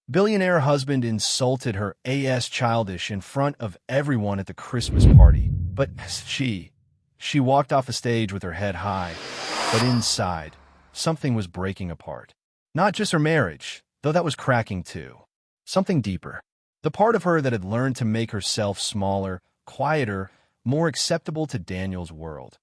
Billionaire husband insulted her AS Childish in front of everyone at the Christmas party. But she walked off the stage with her head high. But inside, something was breaking apart. Not just her marriage, though that was cracking too. Something deeper. The part of her that had learned to make herself smaller, quieter, more acceptable to Daniel's world.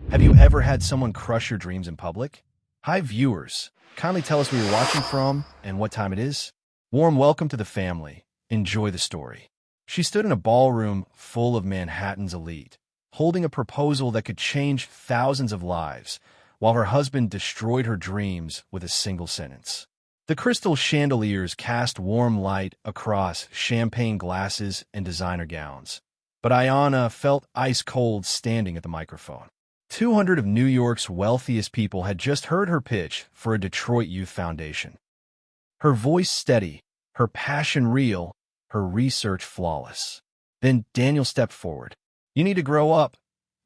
Have you ever had someone crush your dreams in public? Hi viewers, kindly tell us where you're watching from and what time it is. Warm welcome to the family. Enjoy the story. She stood in a ballroom full of Manhattan's elite, holding a proposal that could change thousands of lives, while her husband destroyed her dreams with a single sentence. The crystal chandeliers cast warm light across champagne glasses and designer gowns. But Ayanna felt ice-cold standing at the microphone. 200 of New York's wealthiest people had just heard her pitch for a Detroit Youth Foundation. Her voice steady, her passion real, her research flawless. Then Daniel stepped forward. "You need to grow up.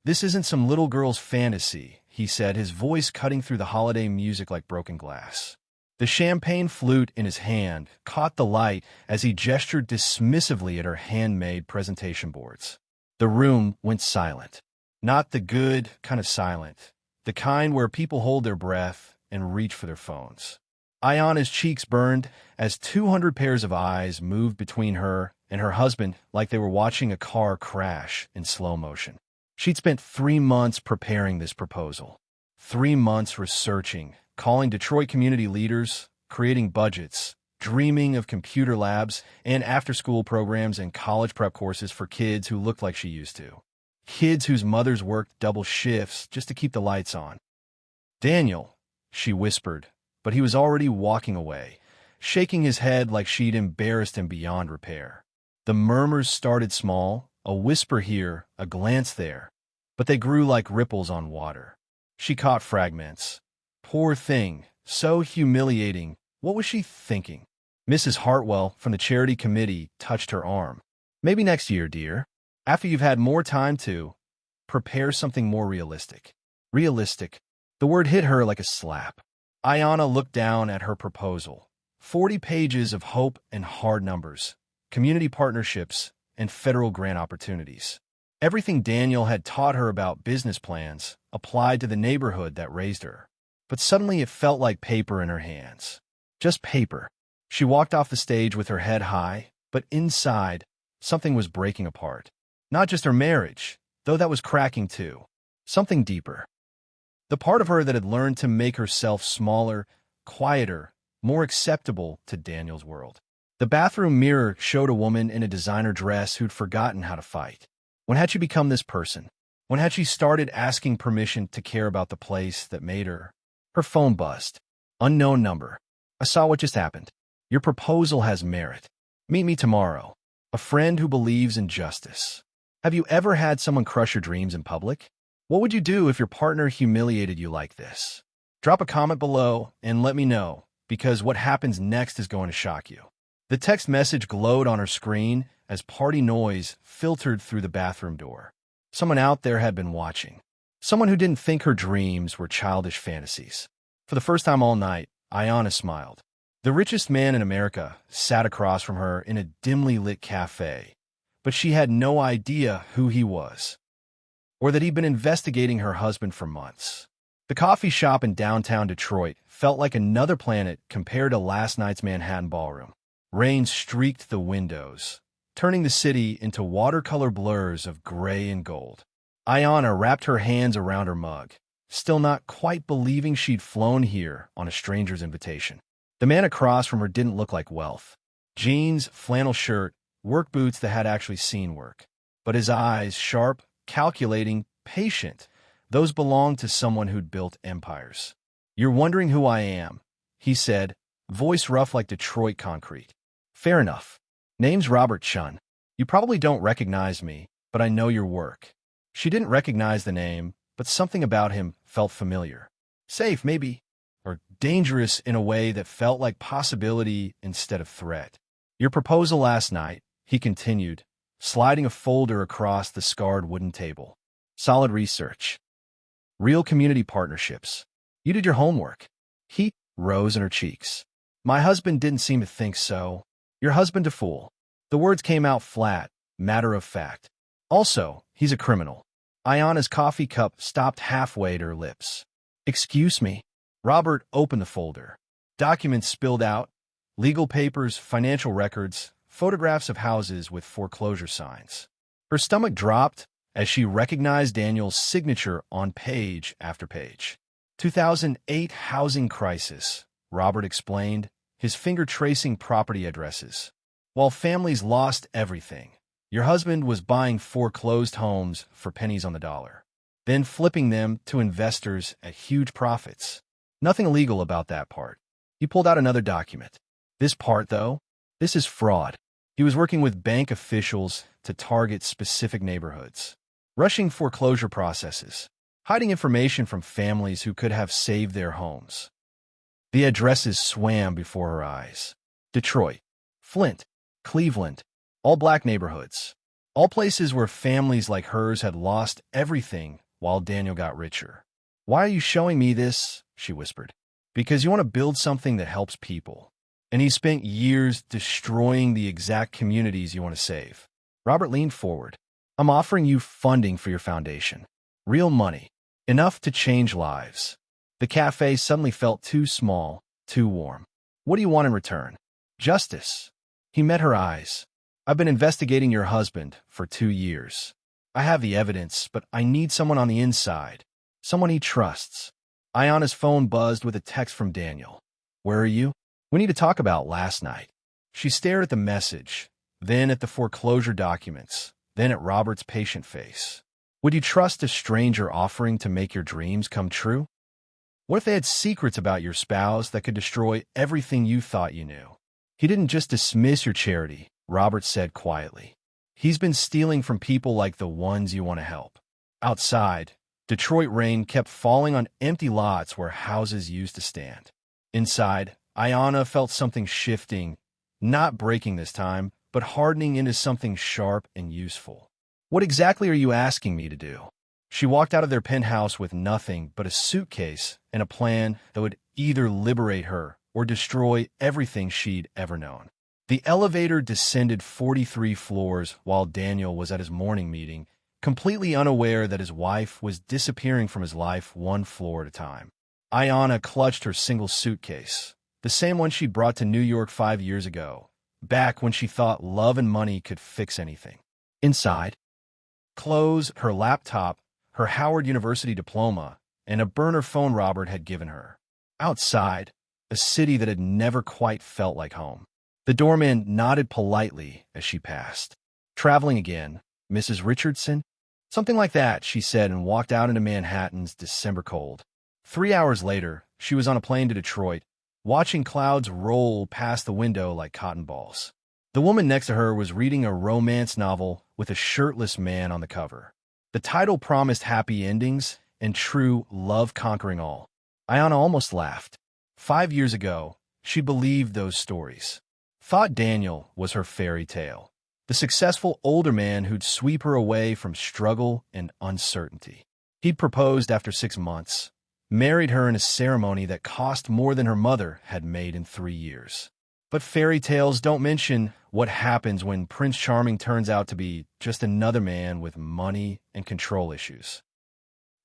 This isn't some little girl's fantasy," he said, his voice cutting through the holiday music like broken glass. The champagne flute in his hand caught the light as he gestured dismissively at her handmade presentation boards. The room went silent. Not the good kind of silent, the kind where people hold their breath and reach for their phones. Ayanna's cheeks burned as 200 pairs of eyes moved between her and her husband like they were watching a car crash in slow motion. She'd spent 3 months preparing this proposal. 3 months researching, calling Detroit community leaders, creating budgets, dreaming of computer labs and after-school programs and college prep courses for kids who looked like she used to. Kids whose mothers worked double shifts just to keep the lights on. "Daniel," she whispered, but he was already walking away, shaking his head like she'd embarrassed him beyond repair. The murmurs started small, a whisper here, a glance there, but they grew like ripples on water. She caught fragments. Poor thing, so humiliating. What was she thinking? Mrs. Hartwell from the charity committee touched her arm. "Maybe next year, dear. After you've had more time to prepare something more realistic." Realistic. The word hit her like a slap. Ayanna looked down at her proposal. 40 pages of hope and hard numbers, community partnerships, and federal grant opportunities. Everything Daniel had taught her about business plans applied to the neighborhood that raised her. But suddenly it felt like paper in her hands. Just paper. She walked off the stage with her head high, but inside, something was breaking apart. Not just her marriage, though that was cracking too. Something deeper. The part of her that had learned to make herself smaller, quieter, more acceptable to Daniel's world. The bathroom mirror showed a woman in a designer dress who'd forgotten how to fight. When had she become this person? When had she started asking permission to care about the place that made her? Her phone buzzed. Unknown number. "I saw what just happened. Your proposal has merit. Meet me tomorrow. A friend who believes in justice." Have you ever had someone crush your dreams in public? What would you do if your partner humiliated you like this? Drop a comment below and let me know, because what happens next is going to shock you. The text message glowed on her screen as party noise filtered through the bathroom door. Someone out there had been watching. Someone who didn't think her dreams were childish fantasies. For the first time all night, Ayanna smiled. The richest man in America sat across from her in a dimly lit cafe, but she had no idea who he was, or that he'd been investigating her husband for months. The coffee shop in downtown Detroit felt like another planet compared to last night's Manhattan ballroom. Rain streaked the windows, turning the city into watercolor blurs of gray and gold. Ayanna wrapped her hands around her mug, still not quite believing she'd flown here on a stranger's invitation. The man across from her didn't look like wealth. Jeans, flannel shirt, work boots that had actually seen work. But his eyes, sharp, calculating, patient, those belonged to someone who'd built empires. "You're wondering who I am," he said, voice rough like Detroit concrete. "Fair enough. Name's Robert Chun. You probably don't recognize me, but I know your work." She didn't recognize the name, but something about him felt familiar. Safe, maybe, or dangerous in a way that felt like possibility instead of threat. "Your proposal last night," he continued, sliding a folder across the scarred wooden table. "Solid research. Real community partnerships. You did your homework." Heat rose in her cheeks. My husband didn't seem to think so. Your husband a fool. The words came out flat, matter of fact. Also, he's a criminal. Ayana's coffee cup stopped halfway to her lips. Excuse me. Robert opened the folder. Documents spilled out. Legal papers, financial records, photographs of houses with foreclosure signs. Her stomach dropped as she recognized Daniel's signature on page after page. 2008 housing crisis, Robert explained, his finger tracing property addresses. While families lost everything, your husband was buying foreclosed homes for pennies on the dollar, then flipping them to investors at huge profits. Nothing illegal about that part. He pulled out another document. This part, though, this is fraud. He was working with bank officials to target specific neighborhoods, rushing foreclosure processes, hiding information from families who could have saved their homes. The addresses swam before her eyes. Detroit, Flint, Cleveland, all black neighborhoods, all places where families like hers had lost everything while Daniel got richer. Why are you showing me this? She whispered. Because you want to build something that helps people. And he spent years destroying the exact communities you want to save. Robert leaned forward. I'm offering you funding for your foundation. Real money. Enough to change lives. The cafe suddenly felt too small, too warm. What do you want in return? Justice. He met her eyes. I've been investigating your husband for 2 years. I have the evidence, but I need someone on the inside. Someone he trusts. Ayana's phone buzzed with a text from Daniel. Where are you? We need to talk about last night. She stared at the message, then at the foreclosure documents, then at Robert's patient face. Would you trust a stranger offering to make your dreams come true? What if they had secrets about your spouse that could destroy everything you thought you knew? He didn't just dismiss your charity, Robert said quietly. He's been stealing from people like the ones you want to help. Outside, Detroit rain kept falling on empty lots where houses used to stand. Inside, Ayana felt something shifting, not breaking this time, but hardening into something sharp and useful. What exactly are you asking me to do? She walked out of their penthouse with nothing but a suitcase and a plan that would either liberate her or destroy everything she'd ever known. The elevator descended 43 floors while Daniel was at his morning meeting, completely unaware that his wife was disappearing from his life 1 floor at a time. Ayana clutched her single suitcase, the same one she'd brought to New York 5 years ago, back when she thought love and money could fix anything. Inside, clothes, her laptop, her Howard University diploma, and a burner phone Robert had given her. Outside, a city that had never quite felt like home. The doorman nodded politely as she passed. Traveling again, Mrs. Richardson? Something like that, she said, and walked out into Manhattan's December cold. 3 hours later, she was on a plane to Detroit, watching clouds roll past the window like cotton balls. The woman next to her was reading a romance novel with a shirtless man on the cover. The title promised happy endings and true love conquering all. Ayana almost laughed. 5 years ago, she believed those stories. Thought Daniel was her fairy tale. The successful older man who'd sweep her away from struggle and uncertainty. He'd proposed after 6 months, married her in a ceremony that cost more than her mother had made in 3 years. But fairy tales don't mention what happens when Prince Charming turns out to be just another man with money and control issues.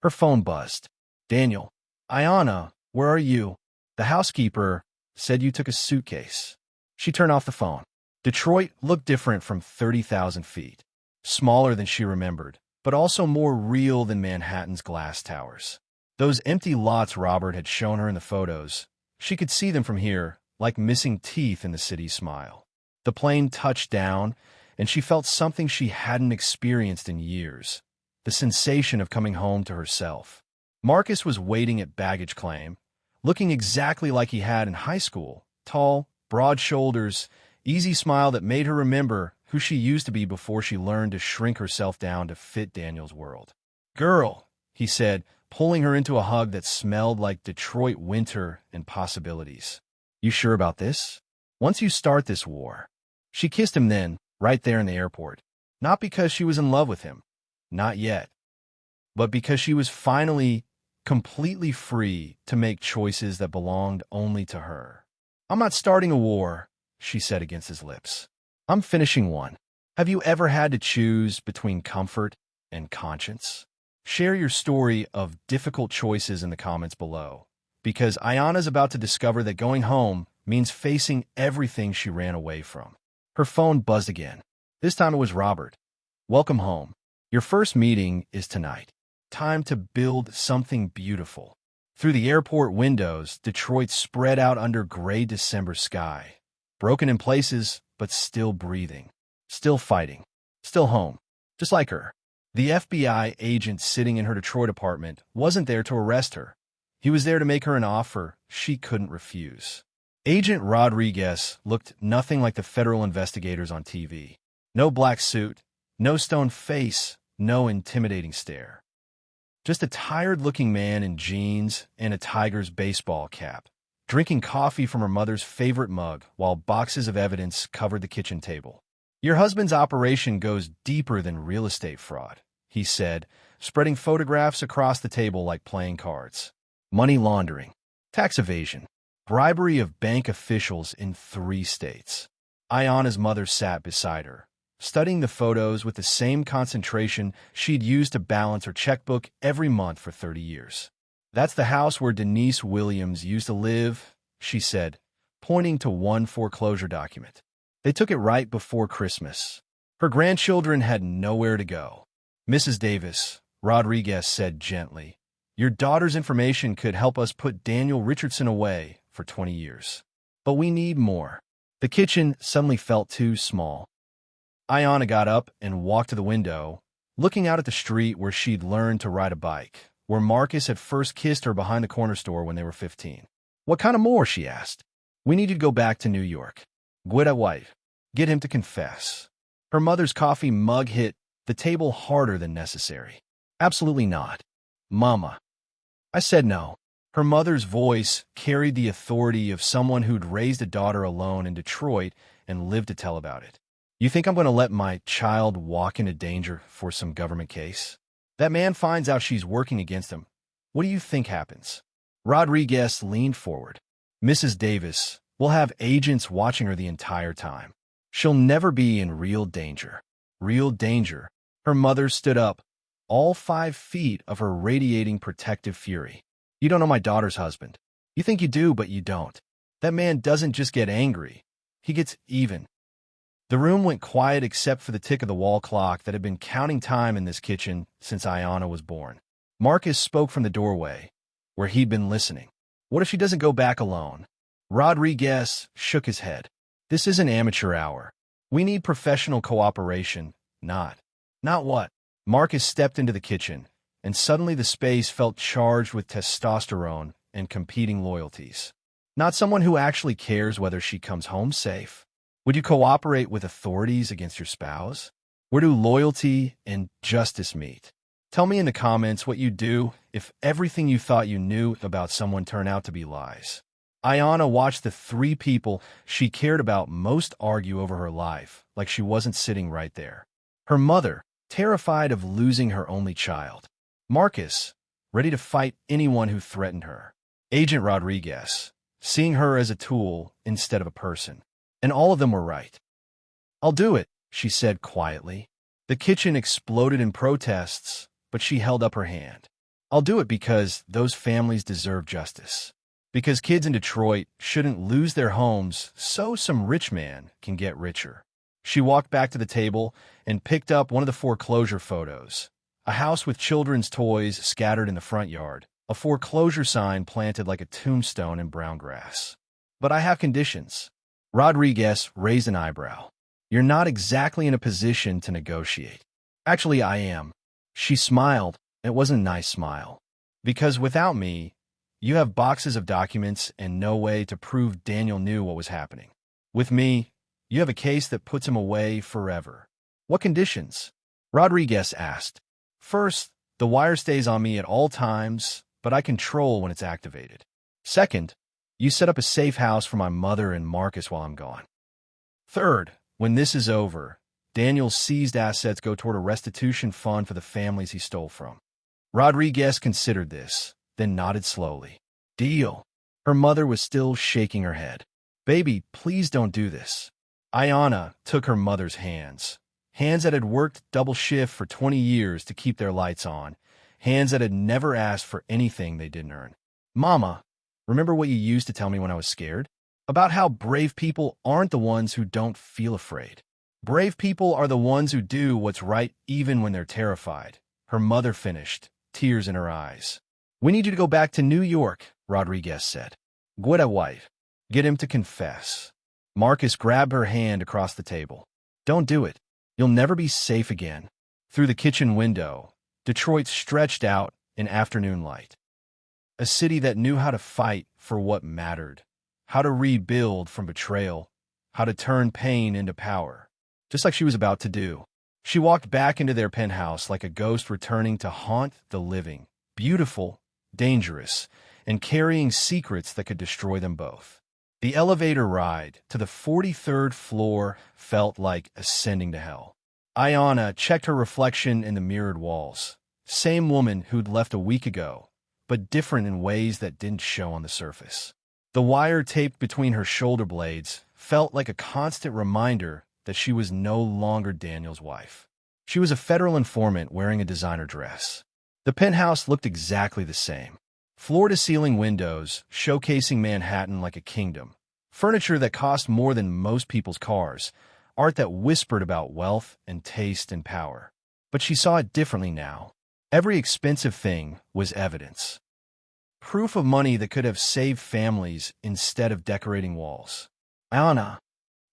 Her phone buzzed. Daniel, Ayana, where are you? The housekeeper said you took a suitcase. She turned off the phone. Detroit looked different from 30,000 feet. Smaller than she remembered, but also more real than Manhattan's glass towers. Those empty lots Robert had shown her in the photos, she could see them from here, like missing teeth in the city's smile. The plane touched down, and she felt something she hadn't experienced in years, the sensation of coming home to herself. Marcus was waiting at baggage claim, looking exactly like he had in high school, tall, broad shoulders, easy smile that made her remember who she used to be before she learned to shrink herself down to fit Daniel's world. Girl, he said, pulling her into a hug that smelled like Detroit winter and possibilities. You sure about this? Once you start this war. She kissed him then, right there in the airport. Not because she was in love with him. Not yet. But because she was finally completely free to make choices that belonged only to her. I'm not starting a war, she said against his lips. I'm finishing one. Have you ever had to choose between comfort and conscience? Share your story of difficult choices in the comments below, because Ayana's about to discover that going home means facing everything she ran away from. Her phone buzzed again. This time it was Robert. Welcome home. Your first meeting is tonight. Time to build something beautiful. Through the airport windows, Detroit spread out under gray December sky. Broken in places, but still breathing. Still fighting. Still home. Just like her. The FBI agent sitting in her Detroit apartment wasn't there to arrest her. He was there to make her an offer she couldn't refuse. Agent Rodriguez looked nothing like the federal investigators on TV. No black suit, no stone face, no intimidating stare. Just a tired-looking man in jeans and a Tigers baseball cap, drinking coffee from her mother's favorite mug while boxes of evidence covered the kitchen table. Your husband's operation goes deeper than real estate fraud, he said, spreading photographs across the table like playing cards. Money laundering, tax evasion, bribery of bank officials in 3 states. Ayana's mother sat beside her, studying the photos with the same concentration she'd used to balance her checkbook every month for 30 years. That's the house where Denise Williams used to live, she said, pointing to one foreclosure document. They took it right before Christmas. Her grandchildren had nowhere to go. Mrs. Davis, Rodriguez said gently, your daughter's information could help us put Daniel Richardson away for 20 years. But we need more. The kitchen suddenly felt too small. Ayana got up and walked to the window, looking out at the street where she'd learned to ride a bike, where Marcus had first kissed her behind the corner store when they were 15. What kind of more, she asked. We need you to go back to New York. Get a wife. Get him to confess. Her mother's coffee mug hit the table harder than necessary. Absolutely not. Mama. I said no. Her mother's voice carried the authority of someone who'd raised a daughter alone in Detroit and lived to tell about it. You think I'm going to let my child walk into danger for some government case? That man finds out she's working against him. What do you think happens? Rodriguez leaned forward. Mrs. Davis will have agents watching her the entire time. She'll never be in real danger. Real danger. Her mother stood up, all 5 feet of her radiating protective fury. You don't know my daughter's husband. You think you do, but you don't. That man doesn't just get angry. He gets even. The room went quiet except for the tick of the wall clock that had been counting time in this kitchen since Ayana was born. Marcus spoke from the doorway, where he'd been listening. What if she doesn't go back alone? Rodriguez shook his head. This isn't amateur hour. We need professional cooperation, not what? Marcus stepped into the kitchen, and suddenly the space felt charged with testosterone and competing loyalties. Not someone who actually cares whether she comes home safe. Would you cooperate with authorities against your spouse? Where do loyalty and justice meet? Tell me in the comments what you'd do if everything you thought you knew about someone turned out to be lies. Ayana watched the 3 people she cared about most argue over her life, like she wasn't sitting right there. Her mother, terrified of losing her only child. Marcus, ready to fight anyone who threatened her. Agent Rodriguez, seeing her as a tool instead of a person. And all of them were right. I'll do it, she said quietly. The kitchen exploded in protests, but she held up her hand. I'll do it because those families deserve justice. Because kids in Detroit shouldn't lose their homes so some rich man can get richer. She walked back to the table and picked up one of the foreclosure photos. A house with children's toys scattered in the front yard. A foreclosure sign planted like a tombstone in brown grass. But I have conditions. Rodriguez raised an eyebrow. You're not exactly in a position to negotiate. Actually, I am. She smiled. It wasn't a nice smile. Because without me, you have boxes of documents and no way to prove Daniel knew what was happening. With me, you have a case that puts him away forever. What conditions? Rodriguez asked. First, the wire stays on me at all times, but I control when it's activated. Second, you set up a safe house for my mother and Marcus while I'm gone. Third, when this is over, Daniel's seized assets go toward a restitution fund for the families he stole from. Rodriguez considered this, then nodded slowly. Deal. Her mother was still shaking her head. Baby, please don't do this. Ayanna took her mother's hands. Hands that had worked double shift for 20 years to keep their lights on. Hands that had never asked for anything they didn't earn. Mama, remember what you used to tell me when I was scared? About how brave people aren't the ones who don't feel afraid. Brave people are the ones who do what's right even when they're terrified. Her mother finished, tears in her eyes. We need you to go back to New York, Rodriguez said. Guida wife. Get him to confess. Marcus grabbed her hand across the table. Don't do it. You'll never be safe again. Through the kitchen window, Detroit stretched out in afternoon light. A city that knew how to fight for what mattered, how to rebuild from betrayal, how to turn pain into power, just like she was about to do. She walked back into their penthouse like a ghost returning to haunt the living, beautiful, dangerous, and carrying secrets that could destroy them both. The elevator ride to the 43rd floor felt like ascending to hell. Ayanna checked her reflection in the mirrored walls. Same woman who'd left a week ago, but different in ways that didn't show on the surface. The wire taped between her shoulder blades felt like a constant reminder that she was no longer Daniel's wife. She was a federal informant wearing a designer dress. The penthouse looked exactly the same. Floor-to-ceiling windows showcasing Manhattan like a kingdom. Furniture that cost more than most people's cars. Art that whispered about wealth and taste and power. But she saw it differently now. Every expensive thing was evidence. Proof of money that could have saved families instead of decorating walls. Ayanna.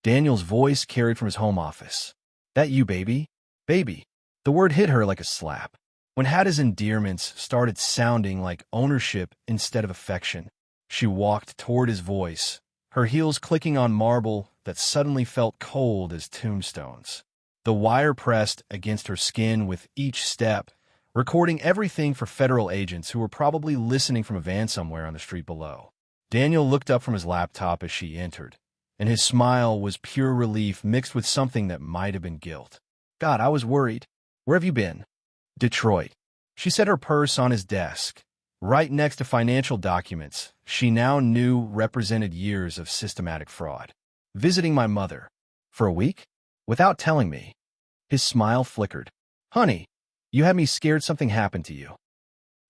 Daniel's voice carried from his home office. That you, baby? Baby. The word hit her like a slap. When Hatta's endearments started sounding like ownership instead of affection, she walked toward his voice, her heels clicking on marble that suddenly felt cold as tombstones. The wire pressed against her skin with each step, recording everything for federal agents who were probably listening from a van somewhere on the street below. Daniel looked up from his laptop as she entered, and his smile was pure relief mixed with something that might have been guilt. God, I was worried. Where have you been? Detroit. She set her purse on his desk, right next to financial documents she now knew represented years of systematic fraud. Visiting my mother. For a week? Without telling me. His smile flickered. Honey, you had me scared something happened to you.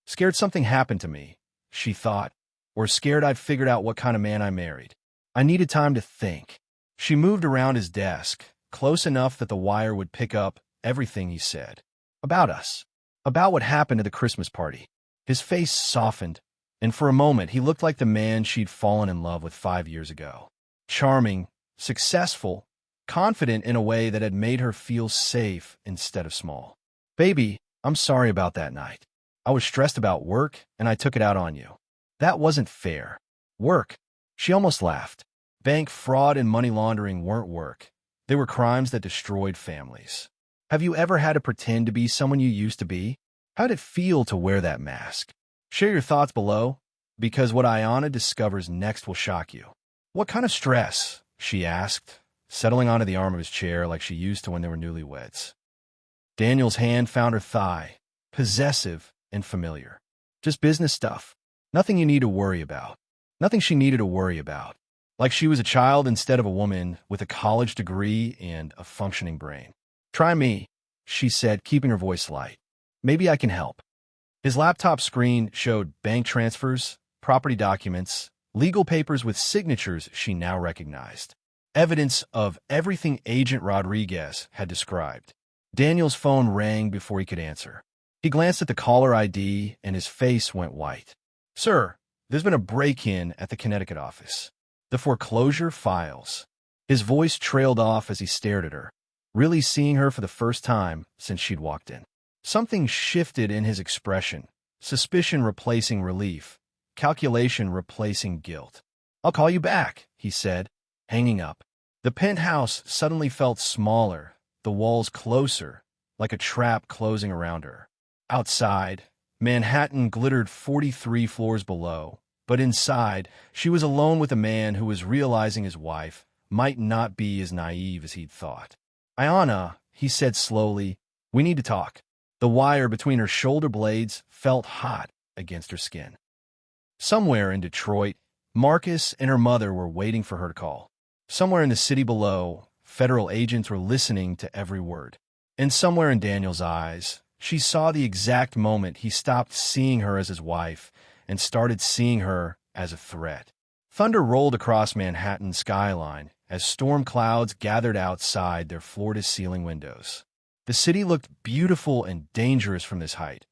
Scared something happened to me, she thought, or scared I'd figured out what kind of man I married. I needed time to think. She moved around his desk, close enough that the wire would pick up everything he said. About us. About what happened at the Christmas party. His face softened, and for a moment he looked like the man she'd fallen in love with 5 years ago. Charming, successful, confident in a way that had made her feel safe instead of small. Baby, I'm sorry about that night. I was stressed about work, and I took it out on you. That wasn't fair. Work. She almost laughed. Bank fraud and money laundering weren't work. They were crimes that destroyed families. Have you ever had to pretend to be someone you used to be? How'd it feel to wear that mask? Share your thoughts below, because what Ayanna discovers next will shock you. What kind of stress? She asked, settling onto the arm of his chair like she used to when they were newlyweds. Daniel's hand found her thigh, possessive and familiar. Just business stuff. Nothing you need to worry about. Nothing she needed to worry about. Like she was a child instead of a woman with a college degree and a functioning brain. Try me, she said, keeping her voice light. Maybe I can help. His laptop screen showed bank transfers, property documents, legal papers with signatures she now recognized. Evidence of everything Agent Rodriguez had described. Daniel's phone rang before he could answer. He glanced at the caller ID and his face went white. Sir, there's been a break-in at the Connecticut office. The foreclosure files. His voice trailed off as he stared at her, really seeing her for the first time since she'd walked in. Something shifted in his expression, suspicion replacing relief, calculation replacing guilt. I'll call you back, he said, hanging up. The penthouse suddenly felt smaller, the walls closer, like a trap closing around her. Outside, Manhattan glittered 43 floors below, but inside, she was alone with a man who was realizing his wife might not be as naive as he'd thought. Ayanna, he said slowly, we need to talk. The wire between her shoulder blades felt hot against her skin. Somewhere in Detroit, Marcus and her mother were waiting for her to call. Somewhere in the city below, federal agents were listening to every word. And somewhere in Daniel's eyes, she saw the exact moment he stopped seeing her as his wife and started seeing her as a threat. Thunder rolled across Manhattan's skyline as storm clouds gathered outside their floor-to-ceiling windows. The city looked beautiful and dangerous from this height,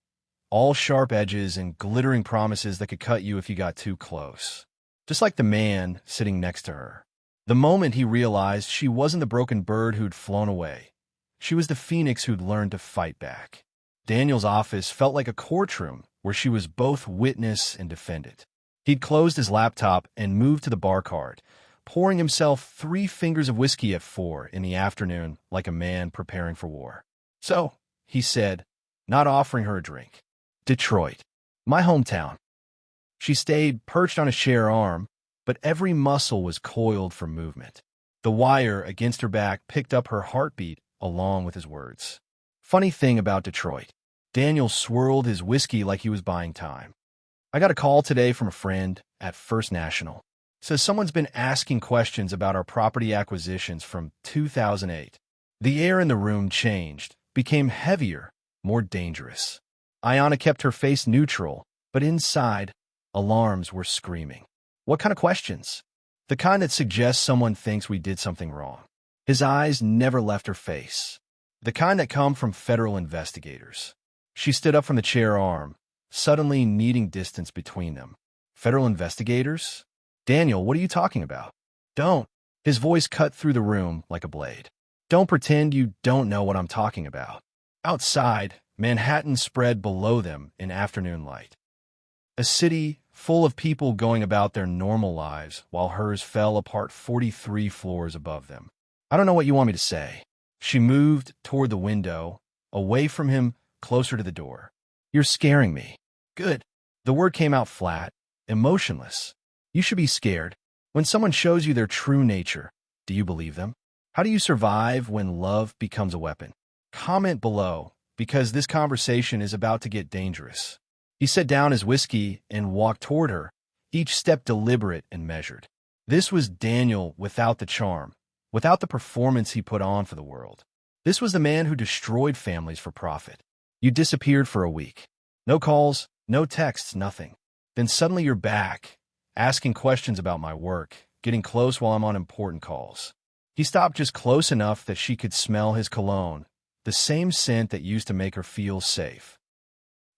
all sharp edges and glittering promises that could cut you if you got too close. Just like the man sitting next to her. The moment he realized she wasn't the broken bird who'd flown away. She was the phoenix who'd learned to fight back. Daniel's office felt like a courtroom where she was both witness and defendant. He'd closed his laptop and moved to the bar cart, pouring himself 3 fingers of whiskey at 4 in the afternoon like a man preparing for war. "So," he said, not offering her a drink. "Detroit. My hometown." She stayed perched on his chair arm, but every muscle was coiled for movement. The wire against her back picked up her heartbeat along with his words. Funny thing about Detroit. Daniel swirled his whiskey like he was buying time. "I got a call today from a friend at First National. Says someone's been asking questions about our property acquisitions from 2008. The air in the room changed, became heavier, more dangerous. Ayanna kept her face neutral, but inside, alarms were screaming. "What kind of questions?" "The kind that suggests someone thinks we did something wrong." His eyes never left her face. "The kind that come from federal investigators." She stood up from the chair arm, suddenly needing distance between them. "Federal investigators? Daniel, what are you talking about?" "Don't." His voice cut through the room like a blade. "Don't pretend you don't know what I'm talking about." Outside, Manhattan spread below them in afternoon light. A city full of people going about their normal lives while hers fell apart 43 floors above them. "I don't know what you want me to say." She moved toward the window, away from him, closer to the door. "You're scaring me." "Good." The word came out flat, emotionless. "You should be scared. When someone shows you their true nature, do you believe them? How do you survive when love becomes a weapon?" Comment below, because this conversation is about to get dangerous. He set down his whiskey and walked toward her, each step deliberate and measured. This was Daniel without the charm, without the performance he put on for the world. This was the man who destroyed families for profit. You disappeared for a week. No calls, no texts, nothing. Then suddenly you're back, asking questions about my work, getting close while I'm on important calls. He stopped just close enough that she could smell his cologne, the same scent that used to make her feel safe.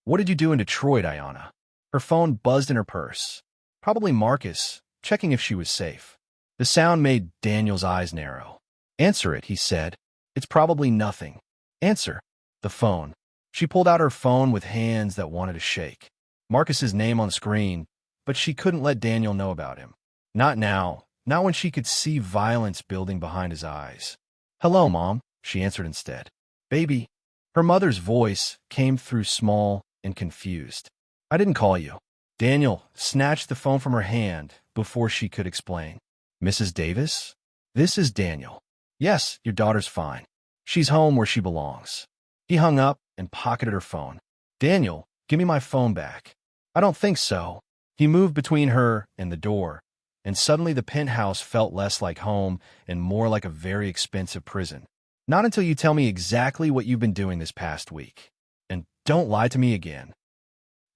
"What did you do in Detroit, Ayanna?" Her phone buzzed in her purse. Probably Marcus, checking if she was safe. The sound made Daniel's eyes narrow. "Answer it," he said. "It's probably nothing." "Answer." The phone. She pulled out her phone with hands that wanted to shake. Marcus's name on the screen, but she couldn't let Daniel know about him. Not now, not when she could see violence building behind his eyes. "Hello, Mom," she answered instead. "Baby." Her mother's voice came through small and confused. "I didn't call you." Daniel snatched the phone from her hand before she could explain. "Mrs. Davis? This is Daniel." "Yes, your daughter's fine. She's home where she belongs." He hung up and pocketed her phone. "Daniel, give me my phone back." "I don't think so." He moved between her and the door, and suddenly the penthouse felt less like home and more like a very expensive prison. "Not until you tell me exactly what you've been doing this past week. And don't lie to me again."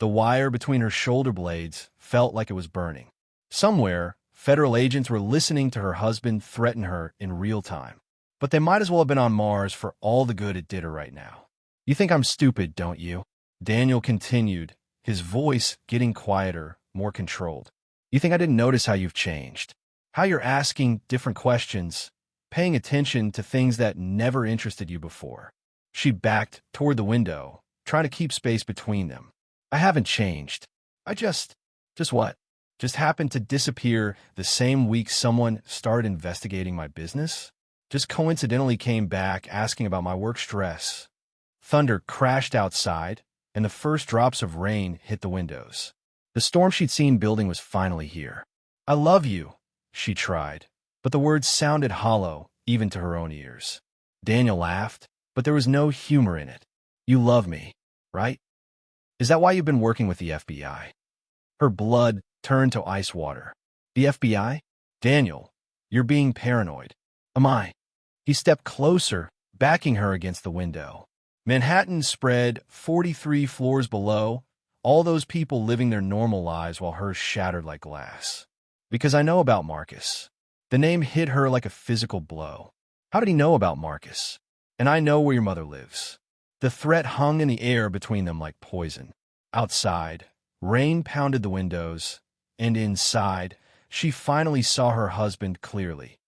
The wire between her shoulder blades felt like it was burning. Somewhere, federal agents were listening to her husband threaten her in real time. But they might as well have been on Mars for all the good it did her right now. "You think I'm stupid, don't you?" Daniel continued, his voice getting quieter, more controlled. "You think I didn't notice how you've changed? How you're asking different questions, paying attention to things that never interested you before?" She backed toward the window, trying to keep space between them. "I haven't changed. I just what? Just happened to disappear the same week someone started investigating my business? Just coincidentally came back asking about my work stress." Thunder crashed outside, and the first drops of rain hit the windows. The storm she'd seen building was finally here. "I love you," she tried, but the words sounded hollow, even to her own ears. Daniel laughed, but there was no humor in it. "You love me, right? Is that why you've been working with the FBI?" Her blood turned to ice water. The FBI? Daniel, you're being paranoid. Am I? He stepped closer, backing her against the window. Manhattan spread 43 floors below, all those people living their normal lives while hers shattered like glass. Because I know about Marcus. The name hit her like a physical blow. How did he know about Marcus? And I know where your mother lives. The threat hung in the air between them like poison. Outside, rain pounded the windows, and inside, she finally saw her husband clearly.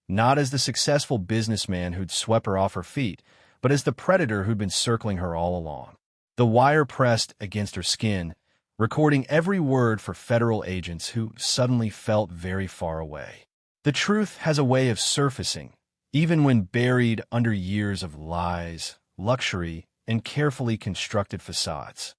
Not as the successful businessman who'd swept her off her feet, but as the predator who'd been circling her all along. The wire pressed against her skin, recording every word for federal agents who suddenly felt very far away. The truth has a way of surfacing, even when buried under years of lies, luxury, and carefully constructed facades.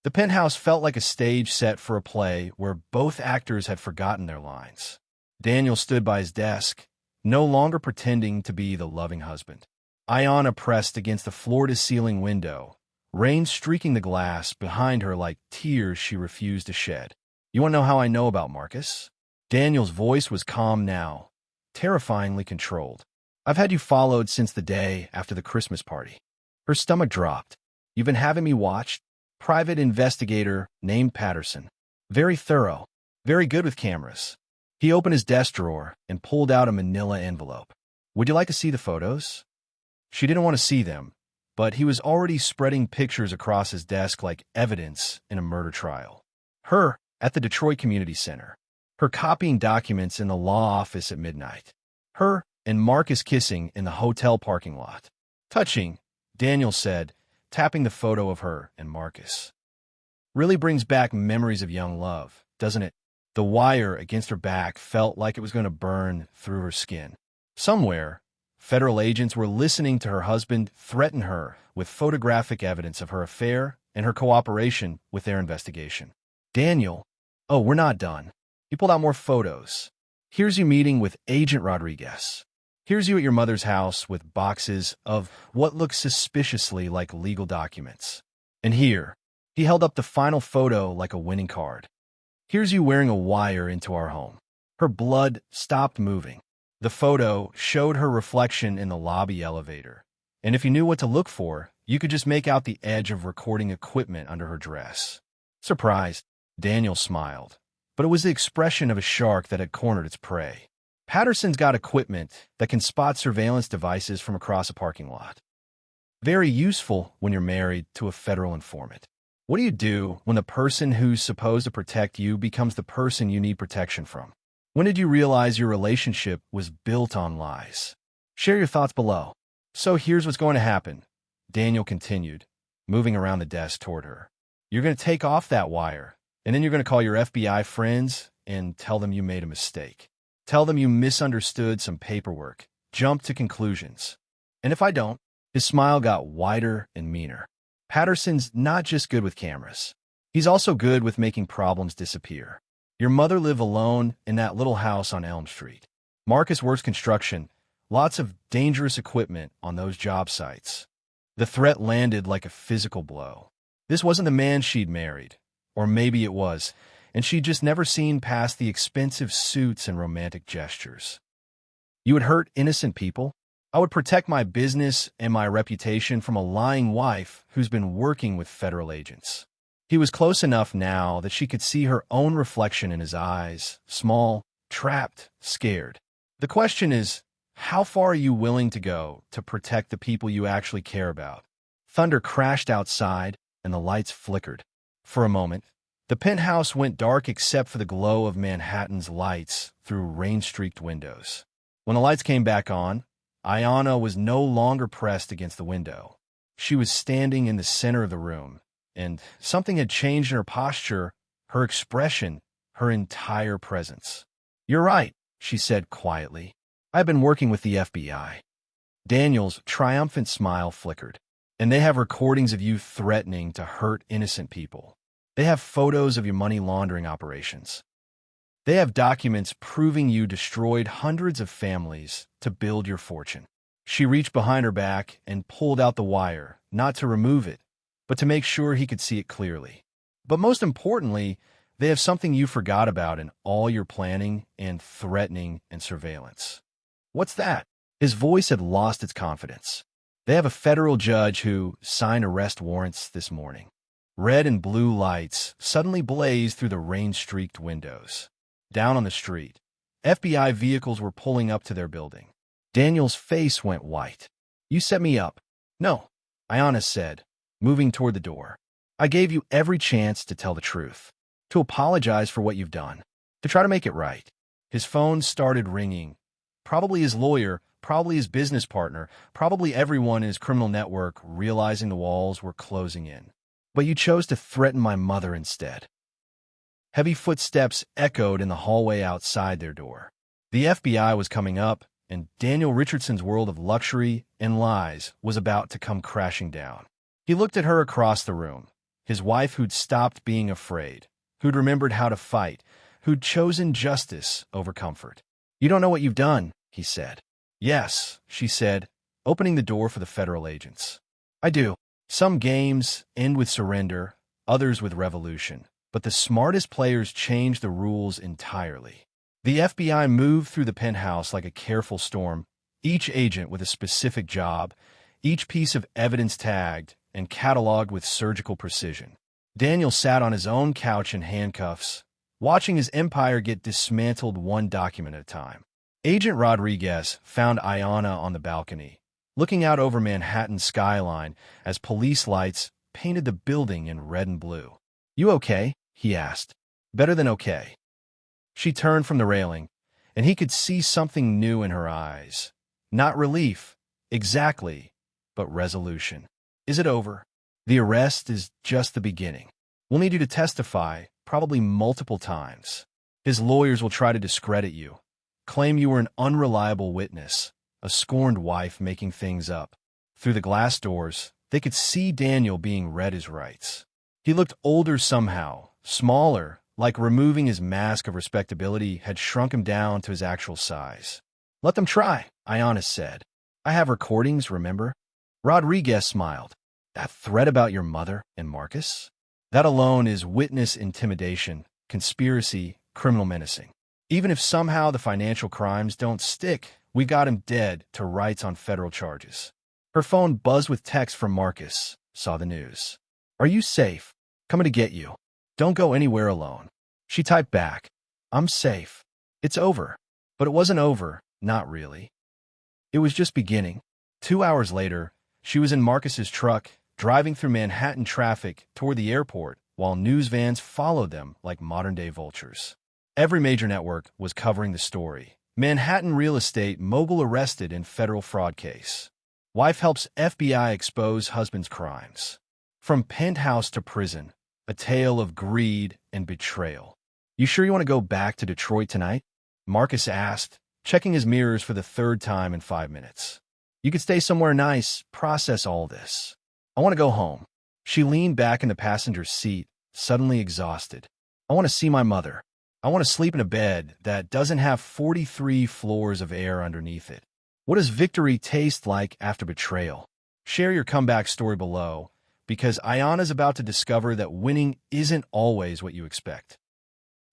The penthouse felt like a stage set for a play where both actors had forgotten their lines. Daniel stood by his desk, no longer pretending to be the loving husband. Ayanna pressed against the floor-to-ceiling window, rain streaking the glass behind her like tears she refused to shed. You want to know how I know about Marcus? Daniel's voice was calm now, terrifyingly controlled. I've had you followed since the day after the Christmas party. Her stomach dropped. You've been having me watched? Private investigator named Patterson. Very thorough. Very good with cameras. He opened his desk drawer and pulled out a manila envelope. Would you like to see the photos? She didn't want to see them, but he was already spreading pictures across his desk like evidence in a murder trial. Her at the Detroit Community Center. Her copying documents in the law office at midnight. Her and Marcus kissing in the hotel parking lot. Touching, Daniel said, tapping the photo of her and Marcus. Really brings back memories of young love, doesn't it? The wire against her back felt like it was going to burn through her skin. Somewhere, federal agents were listening to her husband threaten her with photographic evidence of her affair and her cooperation with their investigation. Daniel, oh, we're not done. He pulled out more photos. Here's you meeting with Agent Rodriguez. Here's you at your mother's house with boxes of what looks suspiciously like legal documents. And here, he held up the final photo like a winning card. Here's you wearing a wire into our home. Her blood stopped moving. The photo showed her reflection in the lobby elevator. And if you knew what to look for, you could just make out the edge of recording equipment under her dress. Surprised, Daniel smiled. But it was the expression of a shark that had cornered its prey. Patterson's got equipment that can spot surveillance devices from across a parking lot. Very useful when you're married to a federal informant. What do you do when the person who's supposed to protect you becomes the person you need protection from? When did you realize your relationship was built on lies? Share your thoughts below. So here's what's going to happen, Daniel continued, moving around the desk toward her. You're going to take off that wire, and then you're going to call your FBI friends and tell them you made a mistake. Tell them you misunderstood some paperwork, jumped to conclusions. And if I don't, his smile got wider and meaner. Patterson's not just good with cameras. He's also good with making problems disappear. Your mother lived alone in that little house on Elm Street. Marcus works construction, lots of dangerous equipment on those job sites. The threat landed like a physical blow. This wasn't the man she'd married, or maybe it was, and she'd just never seen past the expensive suits and romantic gestures. You would hurt innocent people? I would protect my business and my reputation from a lying wife who's been working with federal agents. He was close enough now that she could see her own reflection in his eyes, small, trapped, scared. The question is, how far are you willing to go to protect the people you actually care about? Thunder crashed outside, and the lights flickered. For a moment, the penthouse went dark except for the glow of Manhattan's lights through rain-streaked windows. When the lights came back on, Ayanna was no longer pressed against the window. She was standing in the center of the room, and something had changed in her posture, her expression, her entire presence. You're right, she said quietly. I've been working with the FBI. Daniel's triumphant smile flickered. And they have recordings of you threatening to hurt innocent people. They have photos of your money laundering operations. They have documents proving you destroyed hundreds of families to build your fortune. She reached behind her back and pulled out the wire, not to remove it, but to make sure he could see it clearly. But most importantly, They have something you forgot about in all your planning and threatening and surveillance. What's that? His voice had lost its confidence. They have a federal judge who signed arrest warrants this morning. Red and blue lights suddenly blazed through the rain-streaked windows. Down on the street, FBI vehicles were pulling up to their building. Daniel's face went white. You set me up. No, Ionis said, moving toward the door. I gave you every chance to tell the truth, to apologize for what you've done, to try to make it right. His phone started ringing. Probably his lawyer, probably his business partner, probably everyone in his criminal network realizing the walls were closing in. But you chose to threaten my mother instead. Heavy footsteps echoed in the hallway outside their door. The FBI was coming up, and Daniel Richardson's world of luxury and lies was about to come crashing down. He looked at her across the room, his wife who'd stopped being afraid, who'd remembered how to fight, who'd chosen justice over comfort. You don't know what you've done, he said. Yes, she said, opening the door for the federal agents. I do. Some games end with surrender, others with revolution. But the smartest players change the rules entirely. The FBI moved through the penthouse like a careful storm, each agent with a specific job, each piece of evidence tagged and cataloged with surgical precision. Daniel sat on his own couch in handcuffs, watching his empire get dismantled one document at a time. Agent Rodriguez found Ayanna on the balcony, looking out over Manhattan's skyline as police lights painted the building in red and blue. You okay? He asked. Better than okay. She turned from the railing, and he could see something new in her eyes. Not relief, exactly, but resolution. Is it over? The arrest is just the beginning. We'll need you to testify, probably multiple times. His lawyers will try to discredit you, claim you were an unreliable witness, a scorned wife making things up. Through the glass doors, they could see Daniel being read his rights. He looked older somehow, smaller, like removing his mask of respectability had shrunk him down to his actual size. Let them try, Ionis said. I have recordings, remember? Rodriguez smiled. That threat about your mother and Marcus? That alone is witness intimidation, conspiracy, criminal menacing. Even if somehow the financial crimes don't stick, we got him dead to rights on federal charges. Her phone buzzed with text from Marcus. Saw the news. Are you safe? Coming to get you. Don't go anywhere alone. She typed back. I'm safe. It's over. But it wasn't over, not really. It was just beginning. 2 hours later, she was in Marcus's truck, driving through Manhattan traffic toward the airport, while news vans followed them like modern-day vultures. Every major network was covering the story. Manhattan real estate mogul arrested in federal fraud case. Wife helps FBI expose husband's crimes. From penthouse to prison, a tale of greed and betrayal. You sure you want to go back to Detroit tonight? Marcus asked, checking his mirrors for the third time in 5 minutes. You could stay somewhere nice, process all this. I want to go home. She leaned back in the passenger seat, suddenly exhausted. I want to see my mother. I want to sleep in a bed that doesn't have 43 floors of air underneath it. What does victory taste like after betrayal? Share your comeback story below, because Ayanna's about to discover that winning isn't always what you expect.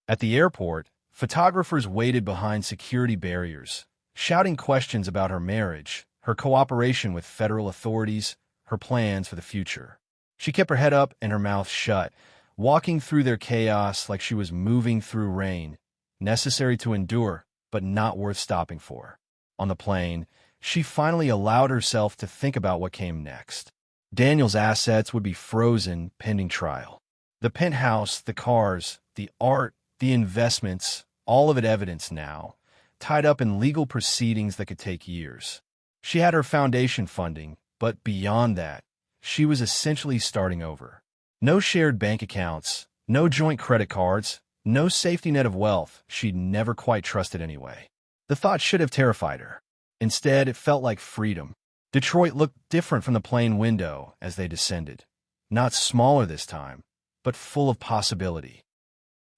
At the airport, photographers waited behind security barriers, shouting questions about her marriage, her cooperation with federal authorities, her plans for the future. She kept her head up and her mouth shut, walking through their chaos like she was moving through rain, necessary to endure, but not worth stopping for. On the plane, she finally allowed herself to think about what came next. Daniel's assets would be frozen pending trial. The penthouse, the cars, the art, the investments, all of it evidence now, tied up in legal proceedings that could take years. She had her foundation funding, but beyond that, she was essentially starting over. No shared bank accounts, no joint credit cards, no safety net of wealth she'd never quite trusted anyway. The thought should have terrified her. Instead, it felt like freedom. Detroit looked different from the plane window as they descended. Not smaller this time, but full of possibility.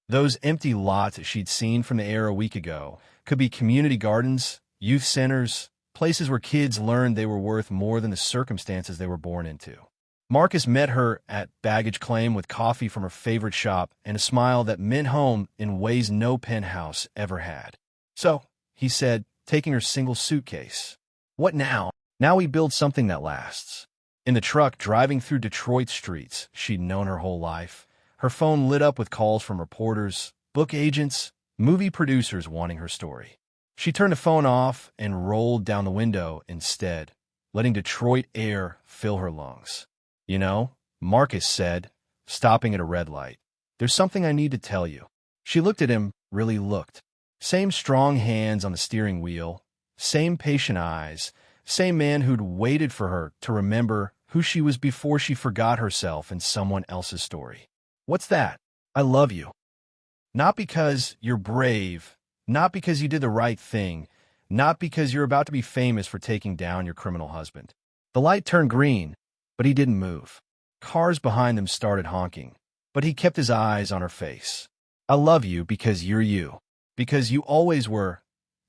Those empty lots she'd seen from the air a week ago could be community gardens, youth centers, places where kids learned they were worth more than the circumstances they were born into. Marcus met her at baggage claim with coffee from her favorite shop and a smile that meant home in ways no penthouse ever had. "So," he said, taking her single suitcase. "What now?" "Now we build something that lasts." In the truck, driving through Detroit streets she'd known her whole life, her phone lit up with calls from reporters, book agents, movie producers wanting her story. She turned the phone off and rolled down the window instead, letting Detroit air fill her lungs. "You know," Marcus said, stopping at a red light, "there's something I need to tell you." She looked at him, really looked. Same strong hands on the steering wheel, same patient eyes, same man who'd waited for her to remember who she was before she forgot herself in someone else's story. "What's that?" "I love you. Not because you're brave, not because you did the right thing, not because you're about to be famous for taking down your criminal husband." The light turned green, but he didn't move. Cars behind them started honking, but he kept his eyes on her face. "I love you because you're you. Because you always were,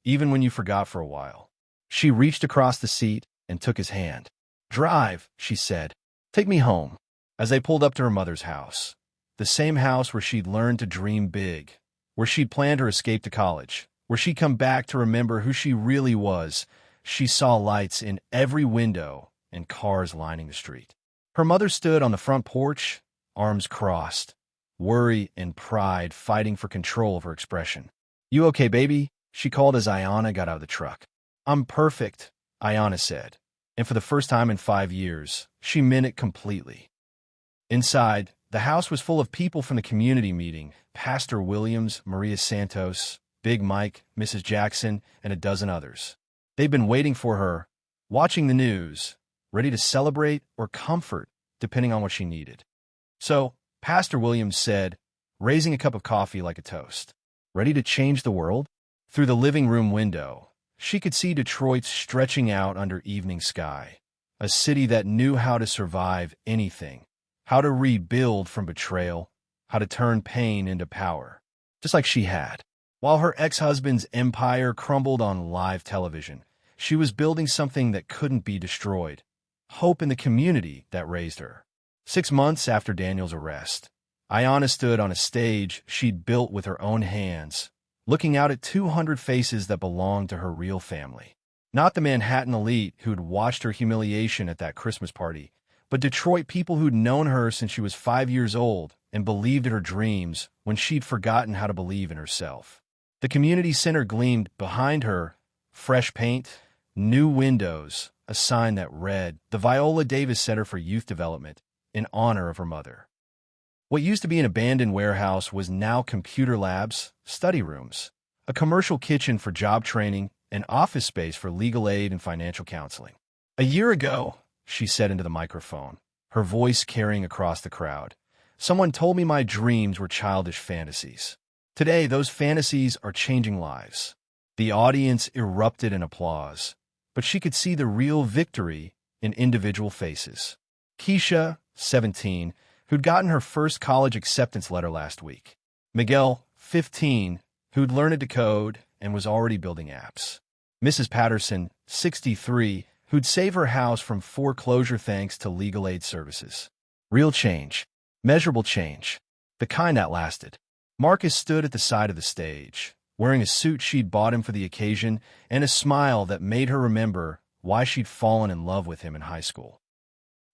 even when you forgot for a while." She reached across the seat and took his hand. "Drive," she said. "Take me home." As they pulled up to her mother's house, the same house where she'd learned to dream big, where she'd planned her escape to college, where she'd come back to remember who she really was, she saw lights in every window and cars lining the street. Her mother stood on the front porch, arms crossed, worry and pride fighting for control of her expression. "You okay, baby?" she called as Ayanna got out of the truck. "I'm perfect," Ayanna said, and for the first time in 5 years, she meant it completely. Inside, the house was full of people from the community meeting: Pastor Williams, Maria Santos, Big Mike, Mrs. Jackson, and a dozen others. They'd been waiting for her, watching the news, ready to celebrate or comfort, depending on what she needed. "So," Pastor Williams said, raising a cup of coffee like a toast, "ready to change the world?" Through the living room window, she could see Detroit stretching out under evening sky, a city that knew how to survive anything, how to rebuild from betrayal, how to turn pain into power, just like she had. While her ex-husband's empire crumbled on live television, she was building something that couldn't be destroyed: hope in the community that raised her. 6 months after Daniel's arrest, Ayanna stood on a stage she'd built with her own hands, looking out at 200 faces that belonged to her real family. Not the Manhattan elite who'd watched her humiliation at that Christmas party, but Detroit people who'd known her since she was 5 years old and believed in her dreams when she'd forgotten how to believe in herself. The community center gleamed behind her: fresh paint, new windows, a sign that read, "The Viola Davis Center for Youth Development," in honor of her mother. What used to be an abandoned warehouse was now computer labs, study rooms, a commercial kitchen for job training, and office space for legal aid and financial counseling. "A year ago," she said into the microphone, her voice carrying across the crowd, "someone told me my dreams were childish fantasies. Today, those fantasies are changing lives." The audience erupted in applause, but she could see the real victory in individual faces. Keisha, 17, who'd gotten her first college acceptance letter last week. Miguel, 15, who'd learned to code and was already building apps. Mrs. Patterson, 63, who'd save her house from foreclosure thanks to legal aid services. Real change. Measurable change. The kind that lasted. Marcus stood at the side of the stage, wearing a suit she'd bought him for the occasion and a smile that made her remember why she'd fallen in love with him in high school.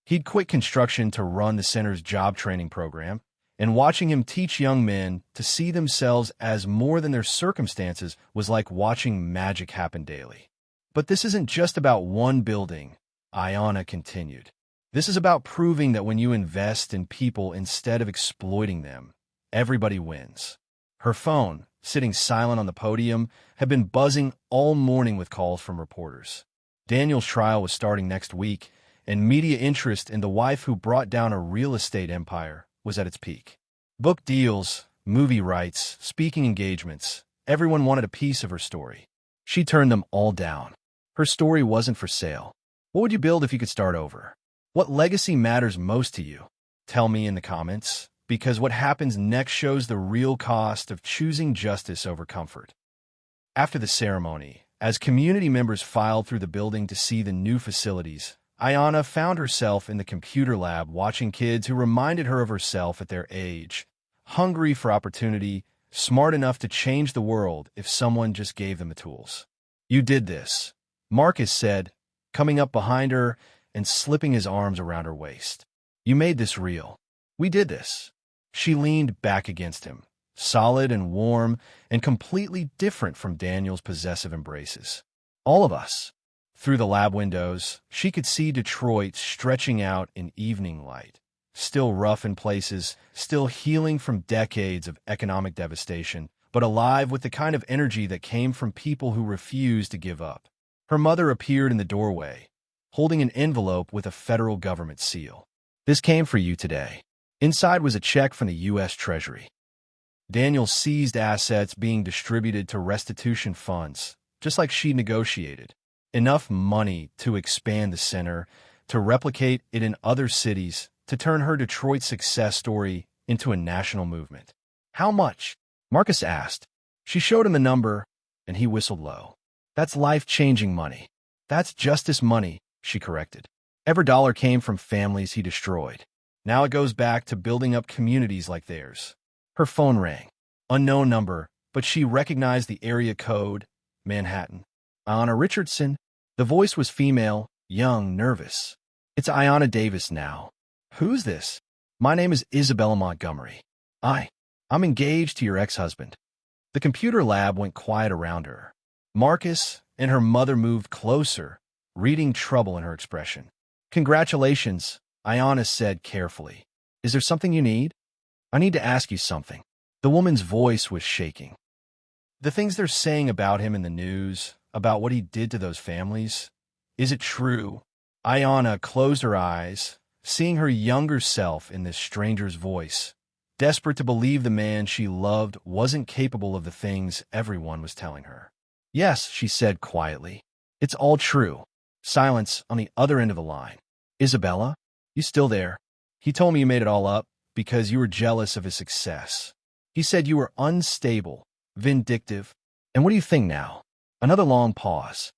He'd quit construction to run the center's job training program, and watching him teach young men to see themselves as more than their circumstances was like watching magic happen daily. "But this isn't just about one building," Ayanna continued. "This is about proving that when you invest in people instead of exploiting them, everybody wins." Her phone, sitting silent on the podium, had been buzzing all morning with calls from reporters. Daniel's trial was starting next week, and media interest in the wife who brought down a real estate empire was at its peak. Book deals, movie rights, speaking engagements, everyone wanted a piece of her story. She turned them all down. Her story wasn't for sale. What would you build if you could start over? What legacy matters most to you? Tell me in the comments, because what happens next shows the real cost of choosing justice over comfort. After the ceremony, as community members filed through the building to see the new facilities, Ayanna found herself in the computer lab watching kids who reminded her of herself at their age, hungry for opportunity, smart enough to change the world if someone just gave them the tools. "You did this," Marcus said, coming up behind her and slipping his arms around her waist. "You made this real. We did this." She leaned back against him, solid and warm and completely different from Daniel's possessive embraces. "All of us." Through the lab windows, she could see Detroit stretching out in evening light, still rough in places, still healing from decades of economic devastation, but alive with the kind of energy that came from people who refused to give up. Her mother appeared in the doorway, holding an envelope with a federal government seal. "This came for you today." Inside was a check from the U.S. Treasury. Daniel seized assets being distributed to restitution funds, just like she negotiated. Enough money to expand the center, to replicate it in other cities, to turn her Detroit success story into a national movement. "How much?" Marcus asked. She showed him the number, and he whistled low. "That's life-changing money." "That's justice money," she corrected. Every dollar came from families he destroyed. Now it goes back to building up communities like theirs. Her phone rang. Unknown number, but she recognized the area code, Manhattan. "Ayanna Richardson." The voice was female, young, nervous. "It's Ayanna Davis now." "Who's this?" "My name is Isabella Montgomery. I'm engaged to your ex-husband." The computer lab went quiet around her. Marcus and her mother moved closer, reading trouble in her expression. "Congratulations," Ayanna said carefully. "Is there something you need?" "I need to ask you something." The woman's voice was shaking. "The things they're saying about him in the news, about what he did to those families, is it true?" Ayanna closed her eyes, seeing her younger self in this stranger's voice, desperate to believe the man she loved wasn't capable of the things everyone was telling her. "Yes," she said quietly. "It's all true." Silence on the other end of the line. "Isabella, you still there?" "He told me you made it all up because you were jealous of his success. He said you were unstable, vindictive. And what do you think now?" Another long pause.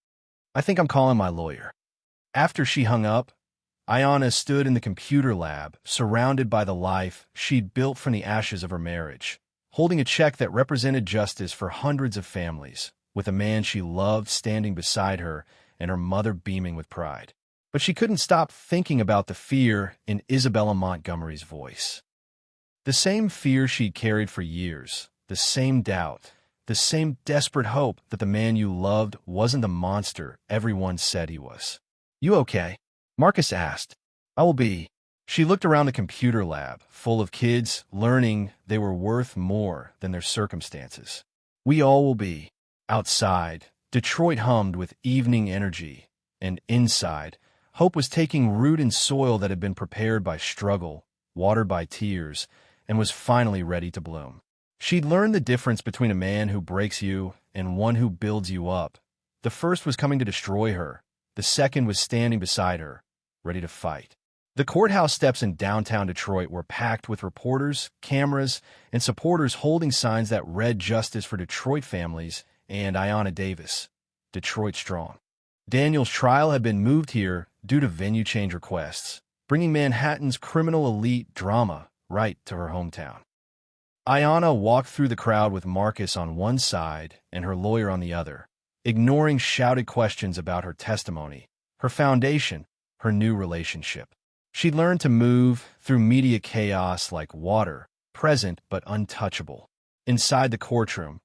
"I think I'm calling my lawyer." After she hung up, Ayanna stood in the computer lab, surrounded by the life she'd built from the ashes of her marriage, holding a check that represented justice for hundreds of families, with a man she loved standing beside her and her mother beaming with pride. But she couldn't stop thinking about the fear in Isabella Montgomery's voice. The same fear she'd carried for years, the same doubt, the same desperate hope that the man you loved wasn't the monster everyone said he was. "You okay?" Marcus asked. "I will be." She looked around the computer lab, full of kids learning they were worth more than their circumstances. "We all will be." Outside, Detroit hummed with evening energy, and inside, hope was taking root in soil that had been prepared by struggle, watered by tears, and was finally ready to bloom. She'd learned the difference between a man who breaks you and one who builds you up. The first was coming to destroy her. The second was standing beside her, ready to fight. The courthouse steps in downtown Detroit were packed with reporters, cameras, and supporters holding signs that read "Justice for Detroit Families" and Ayanna Davis, Detroit Strong. Daniel's trial had been moved here due to venue change requests, bringing Manhattan's criminal elite drama right to her hometown. Ayanna walked through the crowd with Marcus on one side and her lawyer on the other, ignoring shouted questions about her testimony, her foundation, her new relationship. She learned to move through media chaos like water, present but untouchable. Inside the courtroom,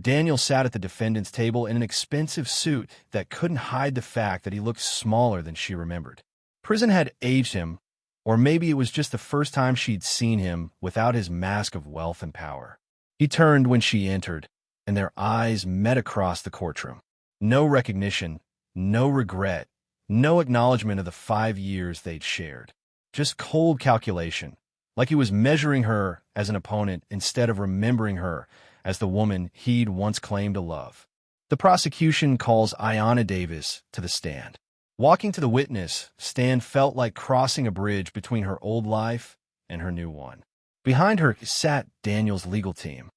Daniel sat at the defendant's table in an expensive suit that couldn't hide the fact that he looked smaller than she remembered. Prison had aged him, or maybe it was just the first time she'd seen him without his mask of wealth and power. He turned when she entered, and their eyes met across the courtroom. No recognition, no regret, no acknowledgement of the 5 years they'd shared. Just cold calculation, like he was measuring her as an opponent instead of remembering her as the woman he'd once claimed to love. The prosecution calls Ayanna Davis to the stand. Walking to the witness stand felt like crossing a bridge between her old life and her new one. Behind her sat Daniel's legal team.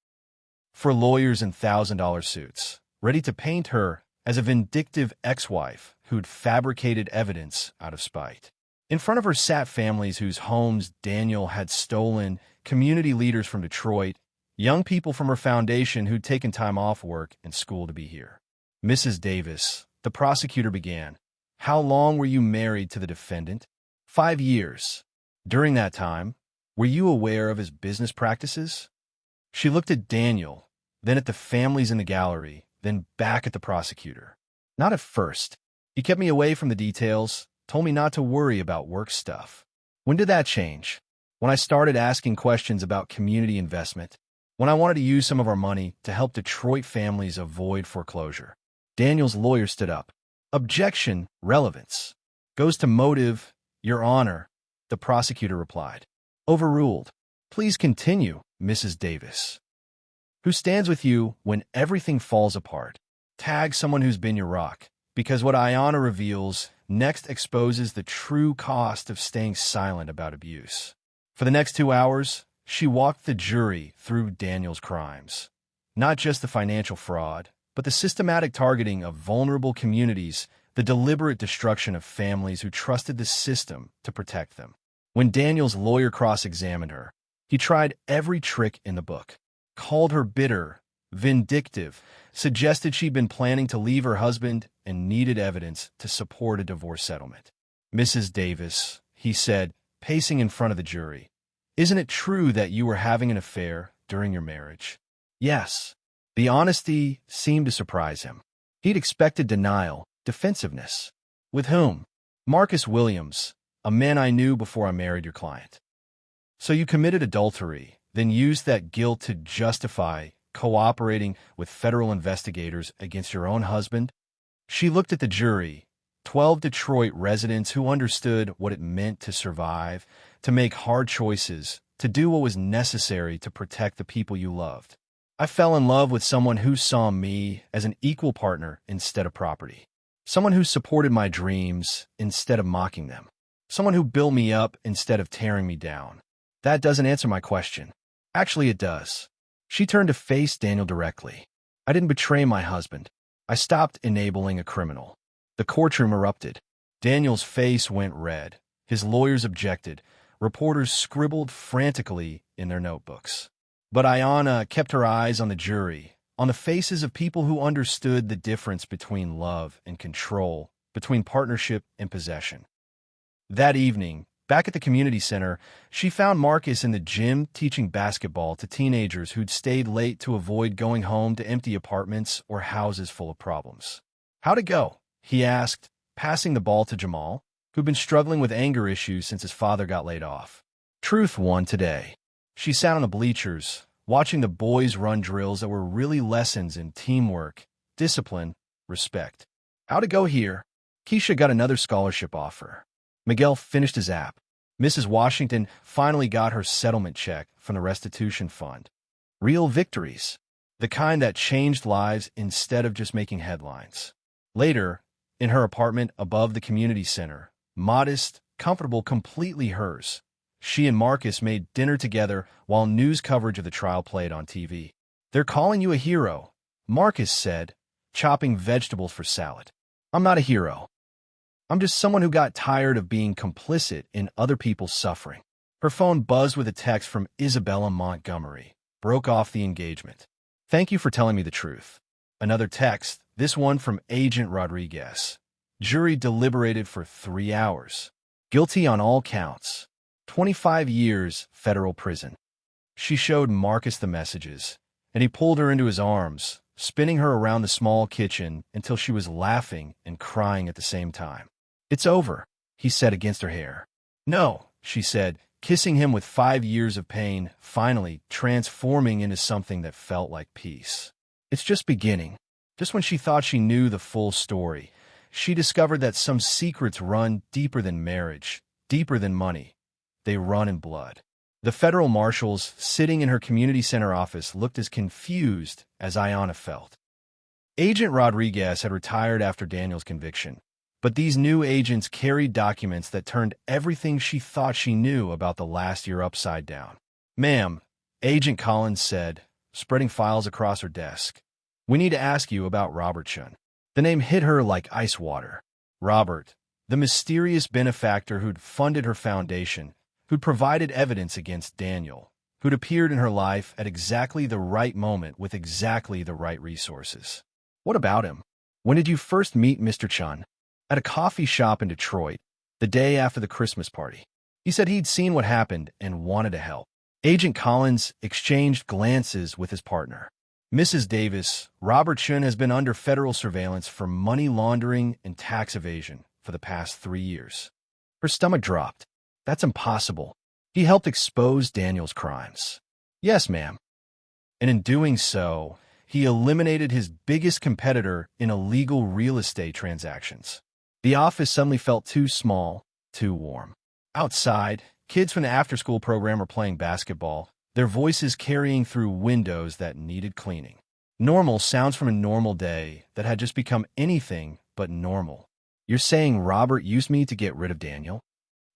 For lawyers in $1,000 suits, ready to paint her as a vindictive ex-wife who'd fabricated evidence out of spite. In front of her sat families whose homes Daniel had stolen, community leaders from Detroit, young people from her foundation who'd taken time off work and school to be here. Mrs. Davis, the prosecutor began, "How long were you married to the defendant?" 5 years. During that time, were you aware of his business practices? She looked at Daniel, then at the families in the gallery, then back at the prosecutor. Not at first. He kept me away from the details, told me not to worry about work stuff. When did that change? When I started asking questions about community investment. When I wanted to use some of our money to help Detroit families avoid foreclosure. Daniel's lawyer stood up. Objection, relevance. Goes to motive, Your Honor, the prosecutor replied. Overruled. Please continue, Mrs. Davis. Who stands with you when everything falls apart? Tag someone who's been your rock, because what Ayanna reveals next exposes the true cost of staying silent about abuse. For the next 2 hours, she walked the jury through Daniel's crimes. Not just the financial fraud, but the systematic targeting of vulnerable communities, the deliberate destruction of families who trusted the system to protect them. When Daniel's lawyer cross-examined her, he tried every trick in the book. Called her bitter, vindictive, suggested she'd been planning to leave her husband and needed evidence to support a divorce settlement. Mrs. Davis, he said, pacing in front of the jury, isn't it true that you were having an affair during your marriage? Yes. The honesty seemed to surprise him. He'd expected denial, defensiveness. With whom? Marcus Williams, a man I knew before I married your client. So you committed adultery, then used that guilt to justify cooperating with federal investigators against your own husband? She looked at the jury, 12 Detroit residents who understood what it meant to survive, to make hard choices, to do what was necessary to protect the people you loved. I fell in love with someone who saw me as an equal partner instead of property. Someone who supported my dreams instead of mocking them. Someone who built me up instead of tearing me down. That doesn't answer my question. Actually, it does. She turned to face Daniel directly. I didn't betray my husband. I stopped enabling a criminal. The courtroom erupted. Daniel's face went red. His lawyers objected. Reporters scribbled frantically in their notebooks. But Ayanna kept her eyes on the jury, on the faces of people who understood the difference between love and control, between partnership and possession. That evening, back at the community center, she found Marcus in the gym teaching basketball to teenagers who'd stayed late to avoid going home to empty apartments or houses full of problems. How'd it go? He asked, passing the ball to Jamal, who'd been struggling with anger issues since his father got laid off. Truth won today. She sat on the bleachers, watching the boys run drills that were really lessons in teamwork, discipline, respect. How'd it go here? Keisha got another scholarship offer. Miguel finished his app. Mrs. Washington finally got her settlement check from the restitution fund. Real victories. The kind that changed lives instead of just making headlines. Later, in her apartment above the community center, modest, comfortable, completely hers, she and Marcus made dinner together while news coverage of the trial played on TV. They're calling you a hero, Marcus said, chopping vegetables for salad. I'm not a hero. I'm just someone who got tired of being complicit in other people's suffering. Her phone buzzed with a text from Isabella Montgomery, broke off the engagement. Thank you for telling me the truth. Another text, this one from Agent Rodriguez. Jury deliberated for 3 hours. Guilty on all counts. 25 years federal prison. She showed Marcus the messages, and he pulled her into his arms, spinning her around the small kitchen until she was laughing and crying at the same time. It's over, he said against her hair. No, she said, kissing him with 5 years of pain, finally transforming into something that felt like peace. It's just beginning. Just when she thought she knew the full story, she discovered that some secrets run deeper than marriage, deeper than money. They run in blood. The federal marshals sitting in her community center office looked as confused as Ayanna felt. Agent Rodriguez had retired after Daniel's conviction, but these new agents carried documents that turned everything she thought she knew about the last year upside down. Ma'am, Agent Collins said, spreading files across her desk. We need to ask you about Robertson. The name hit her like ice water. Robert, the mysterious benefactor who'd funded her foundation, who'd provided evidence against Daniel, who'd appeared in her life at exactly the right moment with exactly the right resources. What about him? When did you first meet Mr. Chun? At a coffee shop in Detroit, the day after the Christmas party. He said he'd seen what happened and wanted to help. Agent Collins exchanged glances with his partner. Mrs. Davis, Robert Chun has been under federal surveillance for money laundering and tax evasion for the past 3 years. Her stomach dropped. That's impossible. He helped expose Daniel's crimes. Yes, ma'am. And in doing so, he eliminated his biggest competitor in illegal real estate transactions. The office suddenly felt too small, too warm. Outside, kids from the after-school program were playing basketball, their voices carrying through windows that needed cleaning. Normal sounds from a normal day that had just become anything but normal. You're saying Robert used me to get rid of Daniel?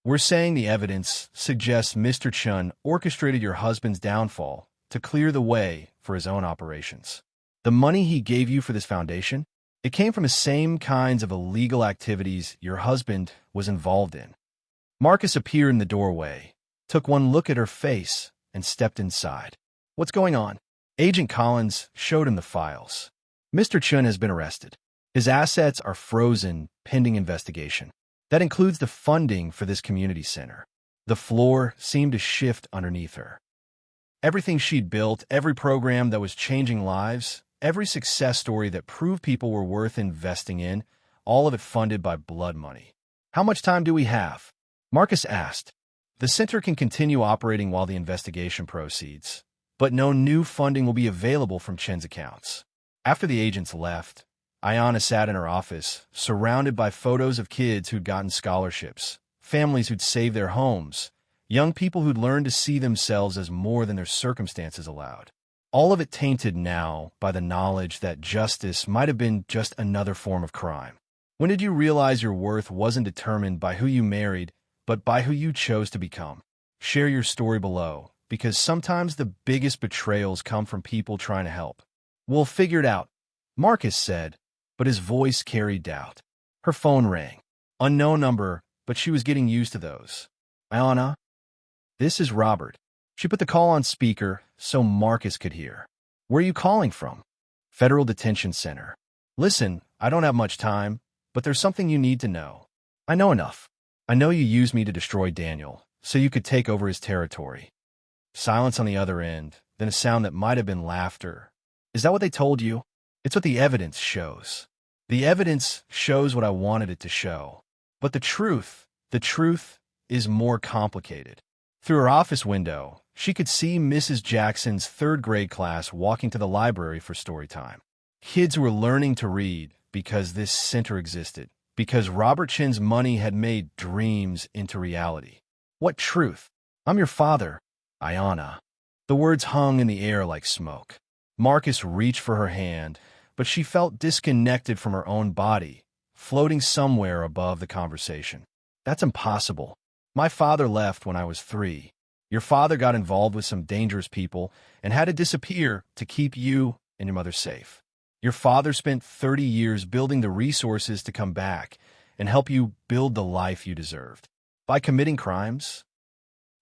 We're saying the evidence suggests Mr. Chun orchestrated your husband's downfall to clear the way for his own operations. The money he gave you for this foundation, it came from the same kinds of illegal activities your husband was involved in. Marcus appeared in the doorway, took one look at her face, and stepped inside. What's going on? Agent Collins showed him the files. Mr. Chun has been arrested. His assets are frozen pending investigation. That includes the funding for this community center. The floor seemed to shift underneath her. Everything she'd built, every program that was changing lives, every success story that proved people were worth investing in, all of it funded by blood money. How much time do we have? Marcus asked. The center can continue operating while the investigation proceeds, but no new funding will be available from Chen's accounts. After the agents left, Ayanna sat in her office, surrounded by photos of kids who'd gotten scholarships, families who'd saved their homes, young people who'd learned to see themselves as more than their circumstances allowed. All of it tainted now by the knowledge that justice might have been just another form of crime. When did you realize your worth wasn't determined by who you married, but by who you chose to become? Share your story below, because sometimes the biggest betrayals come from people trying to help. We'll figure it out, Marcus said, but his voice carried doubt. Her phone rang. Unknown number, but she was getting used to those. Ayanna? This is Robert. She put the call on speaker so Marcus could hear. Where are you calling from? Federal Detention Center. Listen, I don't have much time, but there's something you need to know. I know enough. I know you used me to destroy Daniel, so you could take over his territory. Silence on the other end, then a sound that might have been laughter. Is that what they told you? It's what the evidence shows. The evidence shows what I wanted it to show. But the truth is more complicated. Through her office window, she could see Mrs. Jackson's third-grade class walking to the library for story time. Kids who were learning to read because this center existed, because Robert Chin's money had made dreams into reality. What truth? I'm your father, Ayanna. The words hung in the air like smoke. Marcus reached for her hand, but she felt disconnected from her own body, floating somewhere above the conversation. That's impossible. My father left when I was 3. Your father got involved with some dangerous people and had to disappear to keep you and your mother safe. Your father spent 30 years building the resources to come back and help you build the life you deserved. By committing crimes,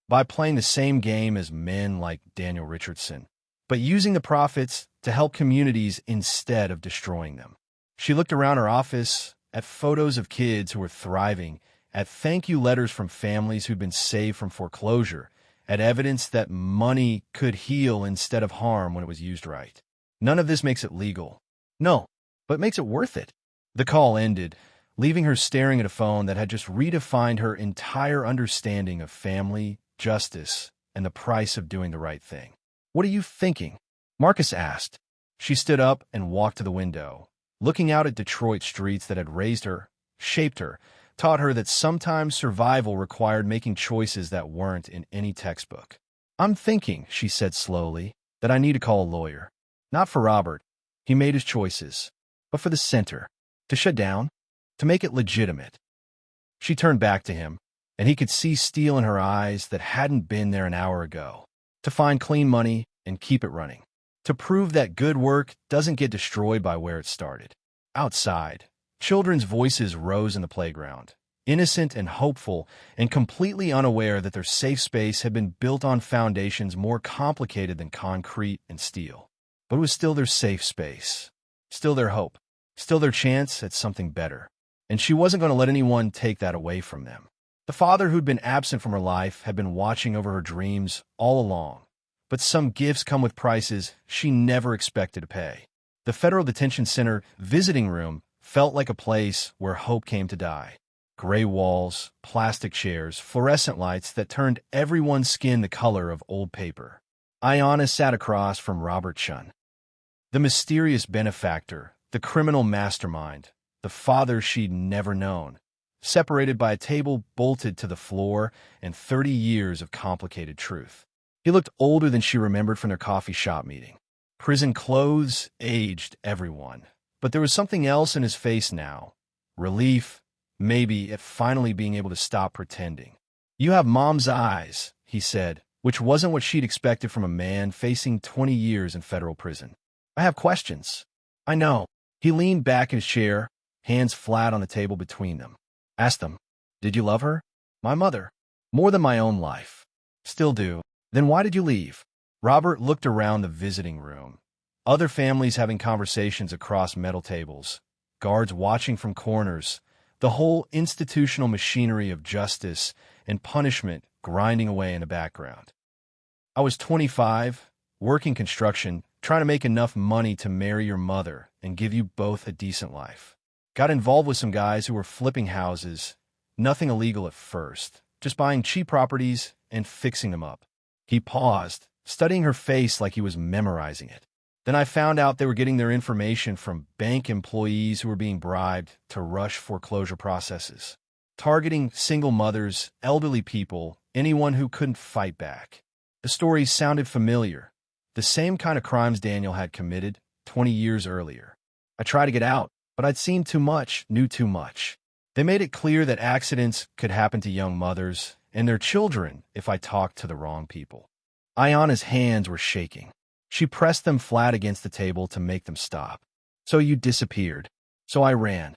by playing the same game as men like Daniel Richardson, but using the profits to help communities instead of destroying them. She looked around her office at photos of kids who were thriving, at thank you letters from families who'd been saved from foreclosure, at evidence that money could heal instead of harm when it was used right. None of this makes it legal. No, but makes it worth it. The call ended, leaving her staring at a phone that had just redefined her entire understanding of family, justice, and the price of doing the right thing. What are you thinking? Marcus asked. She stood up and walked to the window, looking out at Detroit streets that had raised her, shaped her, taught her that sometimes survival required making choices that weren't in any textbook. I'm thinking, she said slowly, that I need to call a lawyer. Not for Robert. He made his choices. But for the center. To shut down. To make it legitimate. She turned back to him, and he could see steel in her eyes that hadn't been there an hour ago. To find clean money and keep it running. To prove that good work doesn't get destroyed by where it started. Outside, children's voices rose in the playground, innocent and hopeful, and completely unaware that their safe space had been built on foundations more complicated than concrete and steel. But it was still their safe space, still their hope, still their chance at something better. And she wasn't going to let anyone take that away from them. The father who'd been absent from her life had been watching over her dreams all along. But some gifts come with prices she never expected to pay. The Federal Detention Center visiting room felt like a place where hope came to die. Gray walls, plastic chairs, fluorescent lights that turned everyone's skin the color of old paper. Ayanna sat across from Robert Chun. The mysterious benefactor, the criminal mastermind, the father she'd never known, separated by a table bolted to the floor and 30 years of complicated truth. He looked older than she remembered from their coffee shop meeting. Prison clothes aged everyone, but there was something else in his face now. Relief, maybe, at finally being able to stop pretending. "You have mom's eyes," he said, which wasn't what she'd expected from a man facing 20 years in federal prison. "I have questions." "I know." He leaned back in his chair, hands flat on the table between them. "Ask them. Did you love her?" "My mother. More than my own life." "Still do. Then why did you leave?" Robert looked around the visiting room. Other families having conversations across metal tables, guards watching from corners, the whole institutional machinery of justice and punishment grinding away in the background. "I was 25, working construction, trying to make enough money to marry your mother and give you both a decent life. Got involved with some guys who were flipping houses, nothing illegal at first, just buying cheap properties and fixing them up." He paused, studying her face like he was memorizing it. "Then I found out they were getting their information from bank employees who were being bribed to rush foreclosure processes, targeting single mothers, elderly people, anyone who couldn't fight back." The stories sounded familiar, the same kind of crimes Daniel had committed 20 years earlier. "I tried to get out, but I'd seen too much, knew too much. They made it clear that accidents could happen to young mothers and their children if I talked to the wrong people." Ayanna's hands were shaking. She pressed them flat against the table to make them stop. "So you disappeared." "So I ran.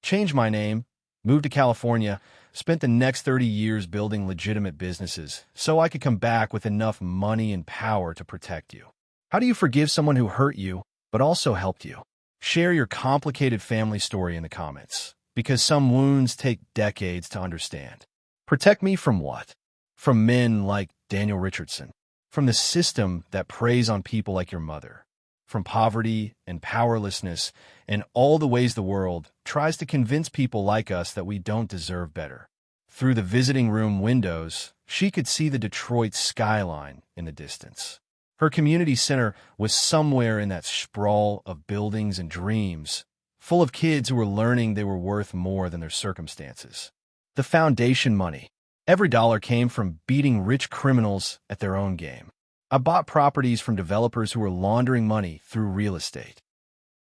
Changed my name, moved to California, spent the next 30 years building legitimate businesses so I could come back with enough money and power to protect you." How do you forgive someone who hurt you but also helped you? Share your complicated family story in the comments, because some wounds take decades to understand. Protect me from what? From men like Daniel Richardson. From the system that preys on people like your mother. From poverty and powerlessness and all the ways the world tries to convince people like us that we don't deserve better. Through the visiting room windows, she could see the Detroit skyline in the distance. Her community center was somewhere in that sprawl of buildings and dreams, full of kids who were learning they were worth more than their circumstances. The foundation money. Every dollar came from beating rich criminals at their own game. I bought properties from developers who were laundering money through real estate.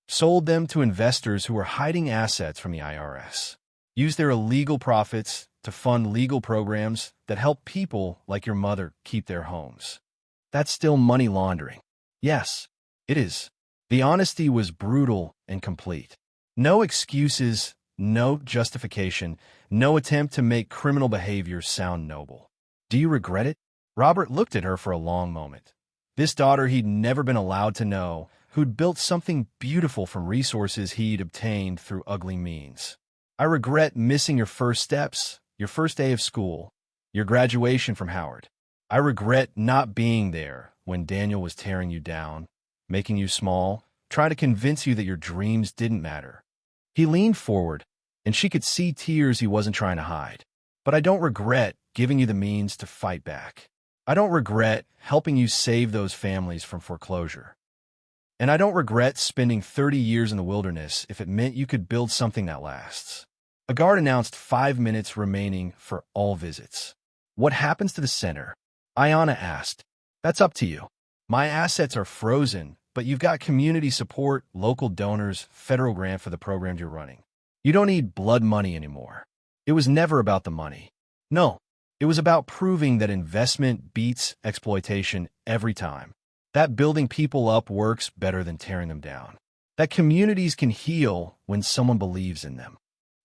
Sold them to investors who were hiding assets from the IRS. Used their illegal profits to fund legal programs that help people like your mother keep their homes. That's still money laundering. Yes, it is. The honesty was brutal and complete. No excuses, no justification, no attempt to make criminal behavior sound noble. Do you regret it? Robert looked at her for a long moment. This daughter he'd never been allowed to know, who'd built something beautiful from resources he'd obtained through ugly means. "I regret missing your first steps, your first day of school, your graduation from Howard. I regret not being there when Daniel was tearing you down, making you small, trying to convince you that your dreams didn't matter." He leaned forward, and she could see tears he wasn't trying to hide. "But I don't regret giving you the means to fight back. I don't regret helping you save those families from foreclosure. And I don't regret spending 30 years in the wilderness if it meant you could build something that lasts." A guard announced 5 minutes remaining for all visits. "What happens to the center?" Ayanna asked. "That's up to you. My assets are frozen, but you've got community support, local donors, federal grant for the programs you're running. You don't need blood money anymore." It was never about the money. No, it was about proving that investment beats exploitation every time. That building people up works better than tearing them down. that communities can heal when someone believes in them.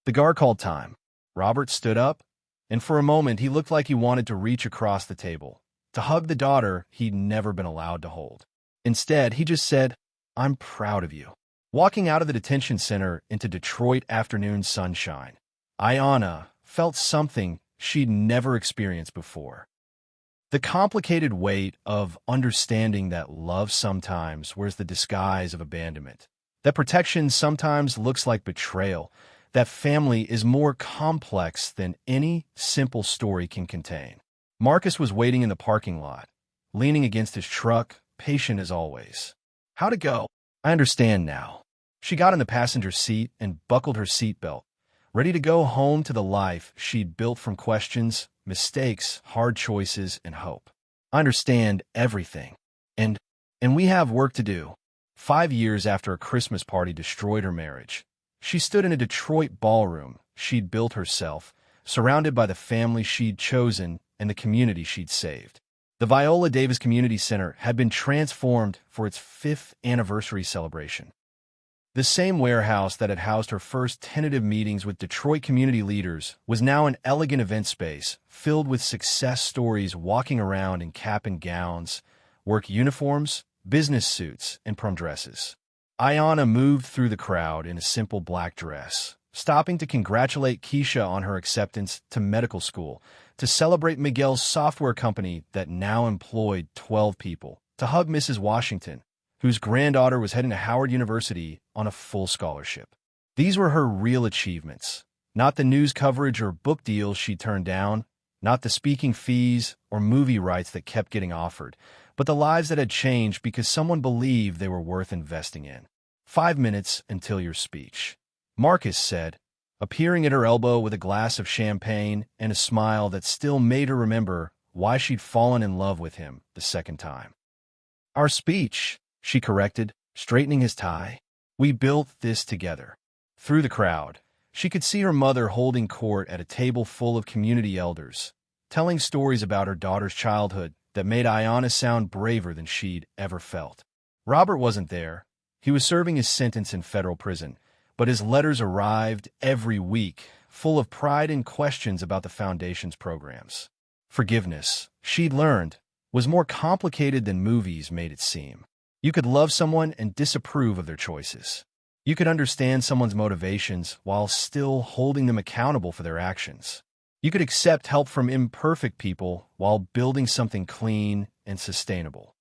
The guard called time. Robert stood up, and for a moment he looked like he wanted to reach across the table, to hug the daughter he'd never been allowed to hold. Instead, he just said, "I'm proud of you." Walking out of the detention center into Detroit afternoon sunshine, Ayanna felt something she'd never experienced before. The complicated weight of understanding that love sometimes wears the disguise of abandonment, that protection sometimes looks like betrayal, that family is more complex than any simple story can contain. Marcus was waiting in the parking lot, leaning against his truck, patient as always. "How'd it go?" "I understand now." She got in the passenger seat and buckled her seatbelt, ready to go home to the life she'd built from questions, mistakes, hard choices, and hope. "I understand everything. And we have work to do." 5 years after a Christmas party destroyed her marriage, she stood in a Detroit ballroom she'd built herself, surrounded by the family she'd chosen and the community she'd saved. The Viola Davis Community Center had been transformed for its 5th anniversary celebration. The same warehouse that had housed her first tentative meetings with Detroit community leaders was now an elegant event space filled with success stories walking around in cap and gowns, work uniforms, business suits, and prom dresses. Ayanna moved through the crowd in a simple black dress, stopping to congratulate Keisha on her acceptance to medical school, to celebrate Miguel's software company that now employed 12 people, to hug Mrs. Washington, whose granddaughter was heading to Howard University on a full scholarship. These were her real achievements, not the news coverage or book deals she turned down, not the speaking fees or movie rights that kept getting offered, but the lives that had changed because someone believed they were worth investing in. 5 minutes until your speech," Marcus said, appearing at her elbow with a glass of champagne and a smile that still made her remember why she'd fallen in love with him the second time. "Our speech," she corrected, straightening his tie. "We built this together." Through the crowd, she could see her mother holding court at a table full of community elders, telling stories about her daughter's childhood that made Ayanna sound braver than she'd ever felt. Robert wasn't there. He was serving his sentence in federal prison, but his letters arrived every week, full of pride and questions about the Foundation's programs. Forgiveness, she'd learned, was more complicated than movies made it seem. You could love someone and disapprove of their choices. You could understand someone's motivations while still holding them accountable for their actions. You could accept help from imperfect people while building something clean and sustainable.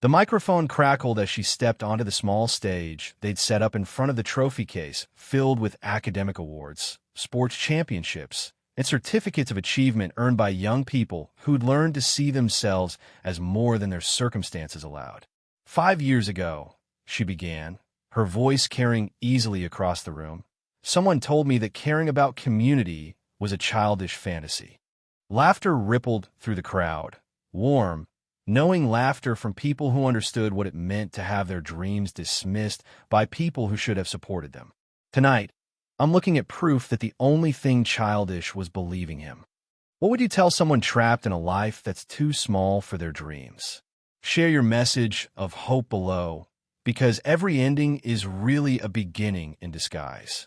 The microphone crackled as she stepped onto the small stage they'd set up in front of the trophy case, filled with academic awards, sports championships, and certificates of achievement earned by young people who'd learned to see themselves as more than their circumstances allowed. 5 years ago, she began, her voice carrying easily across the room, someone told me that caring about community was a childish fantasy. Laughter rippled through the crowd, warm, knowing laughter from people who understood what it meant to have their dreams dismissed by people who should have supported them. Tonight, I'm looking at proof that the only thing childish was believing him. What would you tell someone trapped in a life that's too small for their dreams? Share your message of hope below, because every ending is really a beginning in disguise.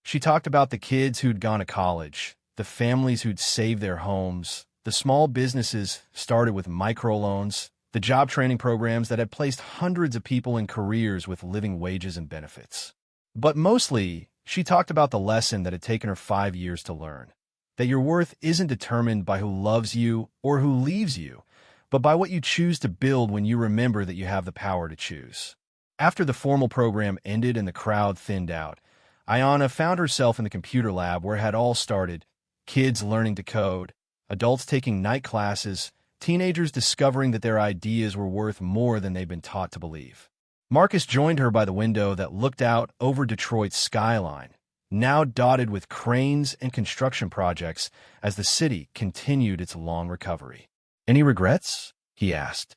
She talked about the kids who'd gone to college, the families who'd saved their homes, the small businesses started with microloans, the job training programs that had placed hundreds of people in careers with living wages and benefits. But mostly, she talked about the lesson that had taken her 5 years to learn, that your worth isn't determined by who loves you or who leaves you, but by what you choose to build when you remember that you have the power to choose. After the formal program ended and the crowd thinned out, Ayanna found herself in the computer lab where it had all started, kids learning to code, adults taking night classes, teenagers discovering that their ideas were worth more than they'd been taught to believe. Marcus joined her by the window that looked out over Detroit's skyline, now dotted with cranes and construction projects as the city continued its long recovery. "Any regrets?" he asked.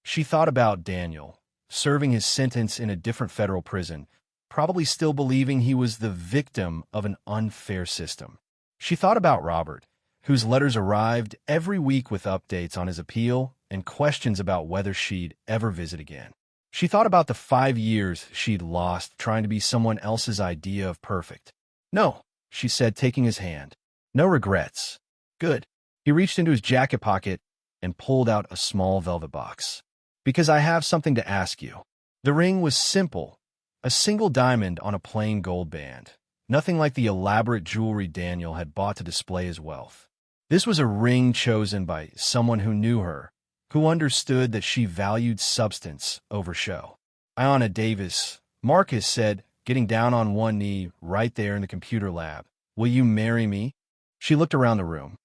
She thought about Daniel, serving his sentence in a different federal prison, probably still believing he was the victim of an unfair system. She thought about Robert, whose letters arrived every week with updates on his appeal and questions about whether she'd ever visit again. She thought about the 5 years she'd lost trying to be someone else's idea of perfect. "No," she said, taking his hand. "No regrets." "Good." He reached into his jacket pocket and pulled out a small velvet box. "Because I have something to ask you." The ring was simple, a single diamond on a plain gold band. Nothing like the elaborate jewelry Daniel had bought to display his wealth. This was a ring chosen by someone who knew her, who understood that she valued substance over show. "Ayanna Davis," Marcus said, getting down on one knee right there in the computer lab. "Will you marry me?" She looked around the room.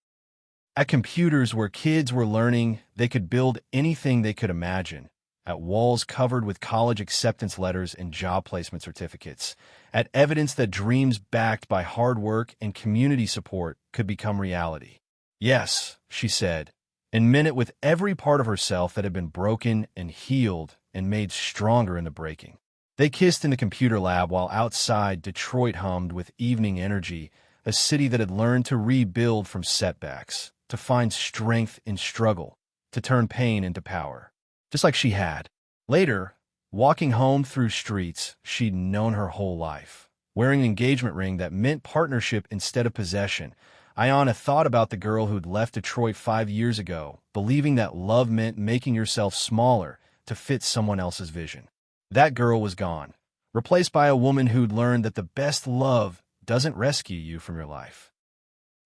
At computers where kids were learning, they could build anything they could imagine. At walls covered with college acceptance letters and job placement certificates. At evidence that dreams backed by hard work and community support could become reality. "Yes," she said, and meant it with every part of herself that had been broken and healed and made stronger in the breaking. They kissed in the computer lab while outside Detroit hummed with evening energy, a city that had learned to rebuild from setbacks, to find strength in struggle, to turn pain into power. Just like she had. Later, walking home through streets she'd known her whole life, wearing an engagement ring that meant partnership instead of possession, Ayanna thought about the girl who'd left Detroit 5 years ago, believing that love meant making yourself smaller to fit someone else's vision. That girl was gone, replaced by a woman who'd learned that the best love doesn't rescue you from your life.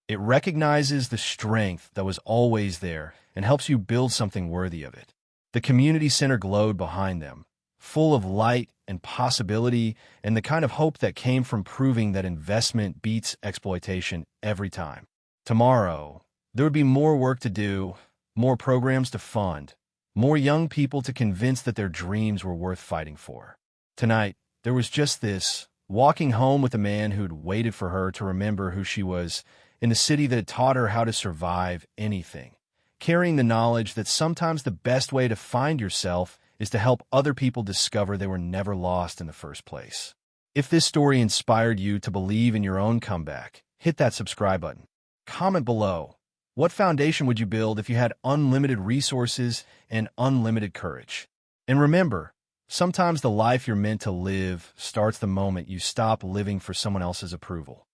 It recognizes the strength that was always there and helps you build something worthy of it. The community center glowed behind them, full of light and possibility and the kind of hope that came from proving that investment beats exploitation every time. Tomorrow, there would be more work to do, more programs to fund, more young people to convince that their dreams were worth fighting for. Tonight, there was just this, walking home with a man who'd waited for her to remember who she was in the city that had taught her how to survive anything, carrying the knowledge that sometimes the best way to find yourself is to help other people discover they were never lost in the first place. If this story inspired you to believe in your own comeback, hit that subscribe button. Comment below. What foundation would you build if you had unlimited resources and unlimited courage? And remember, sometimes the life you're meant to live starts the moment you stop living for someone else's approval.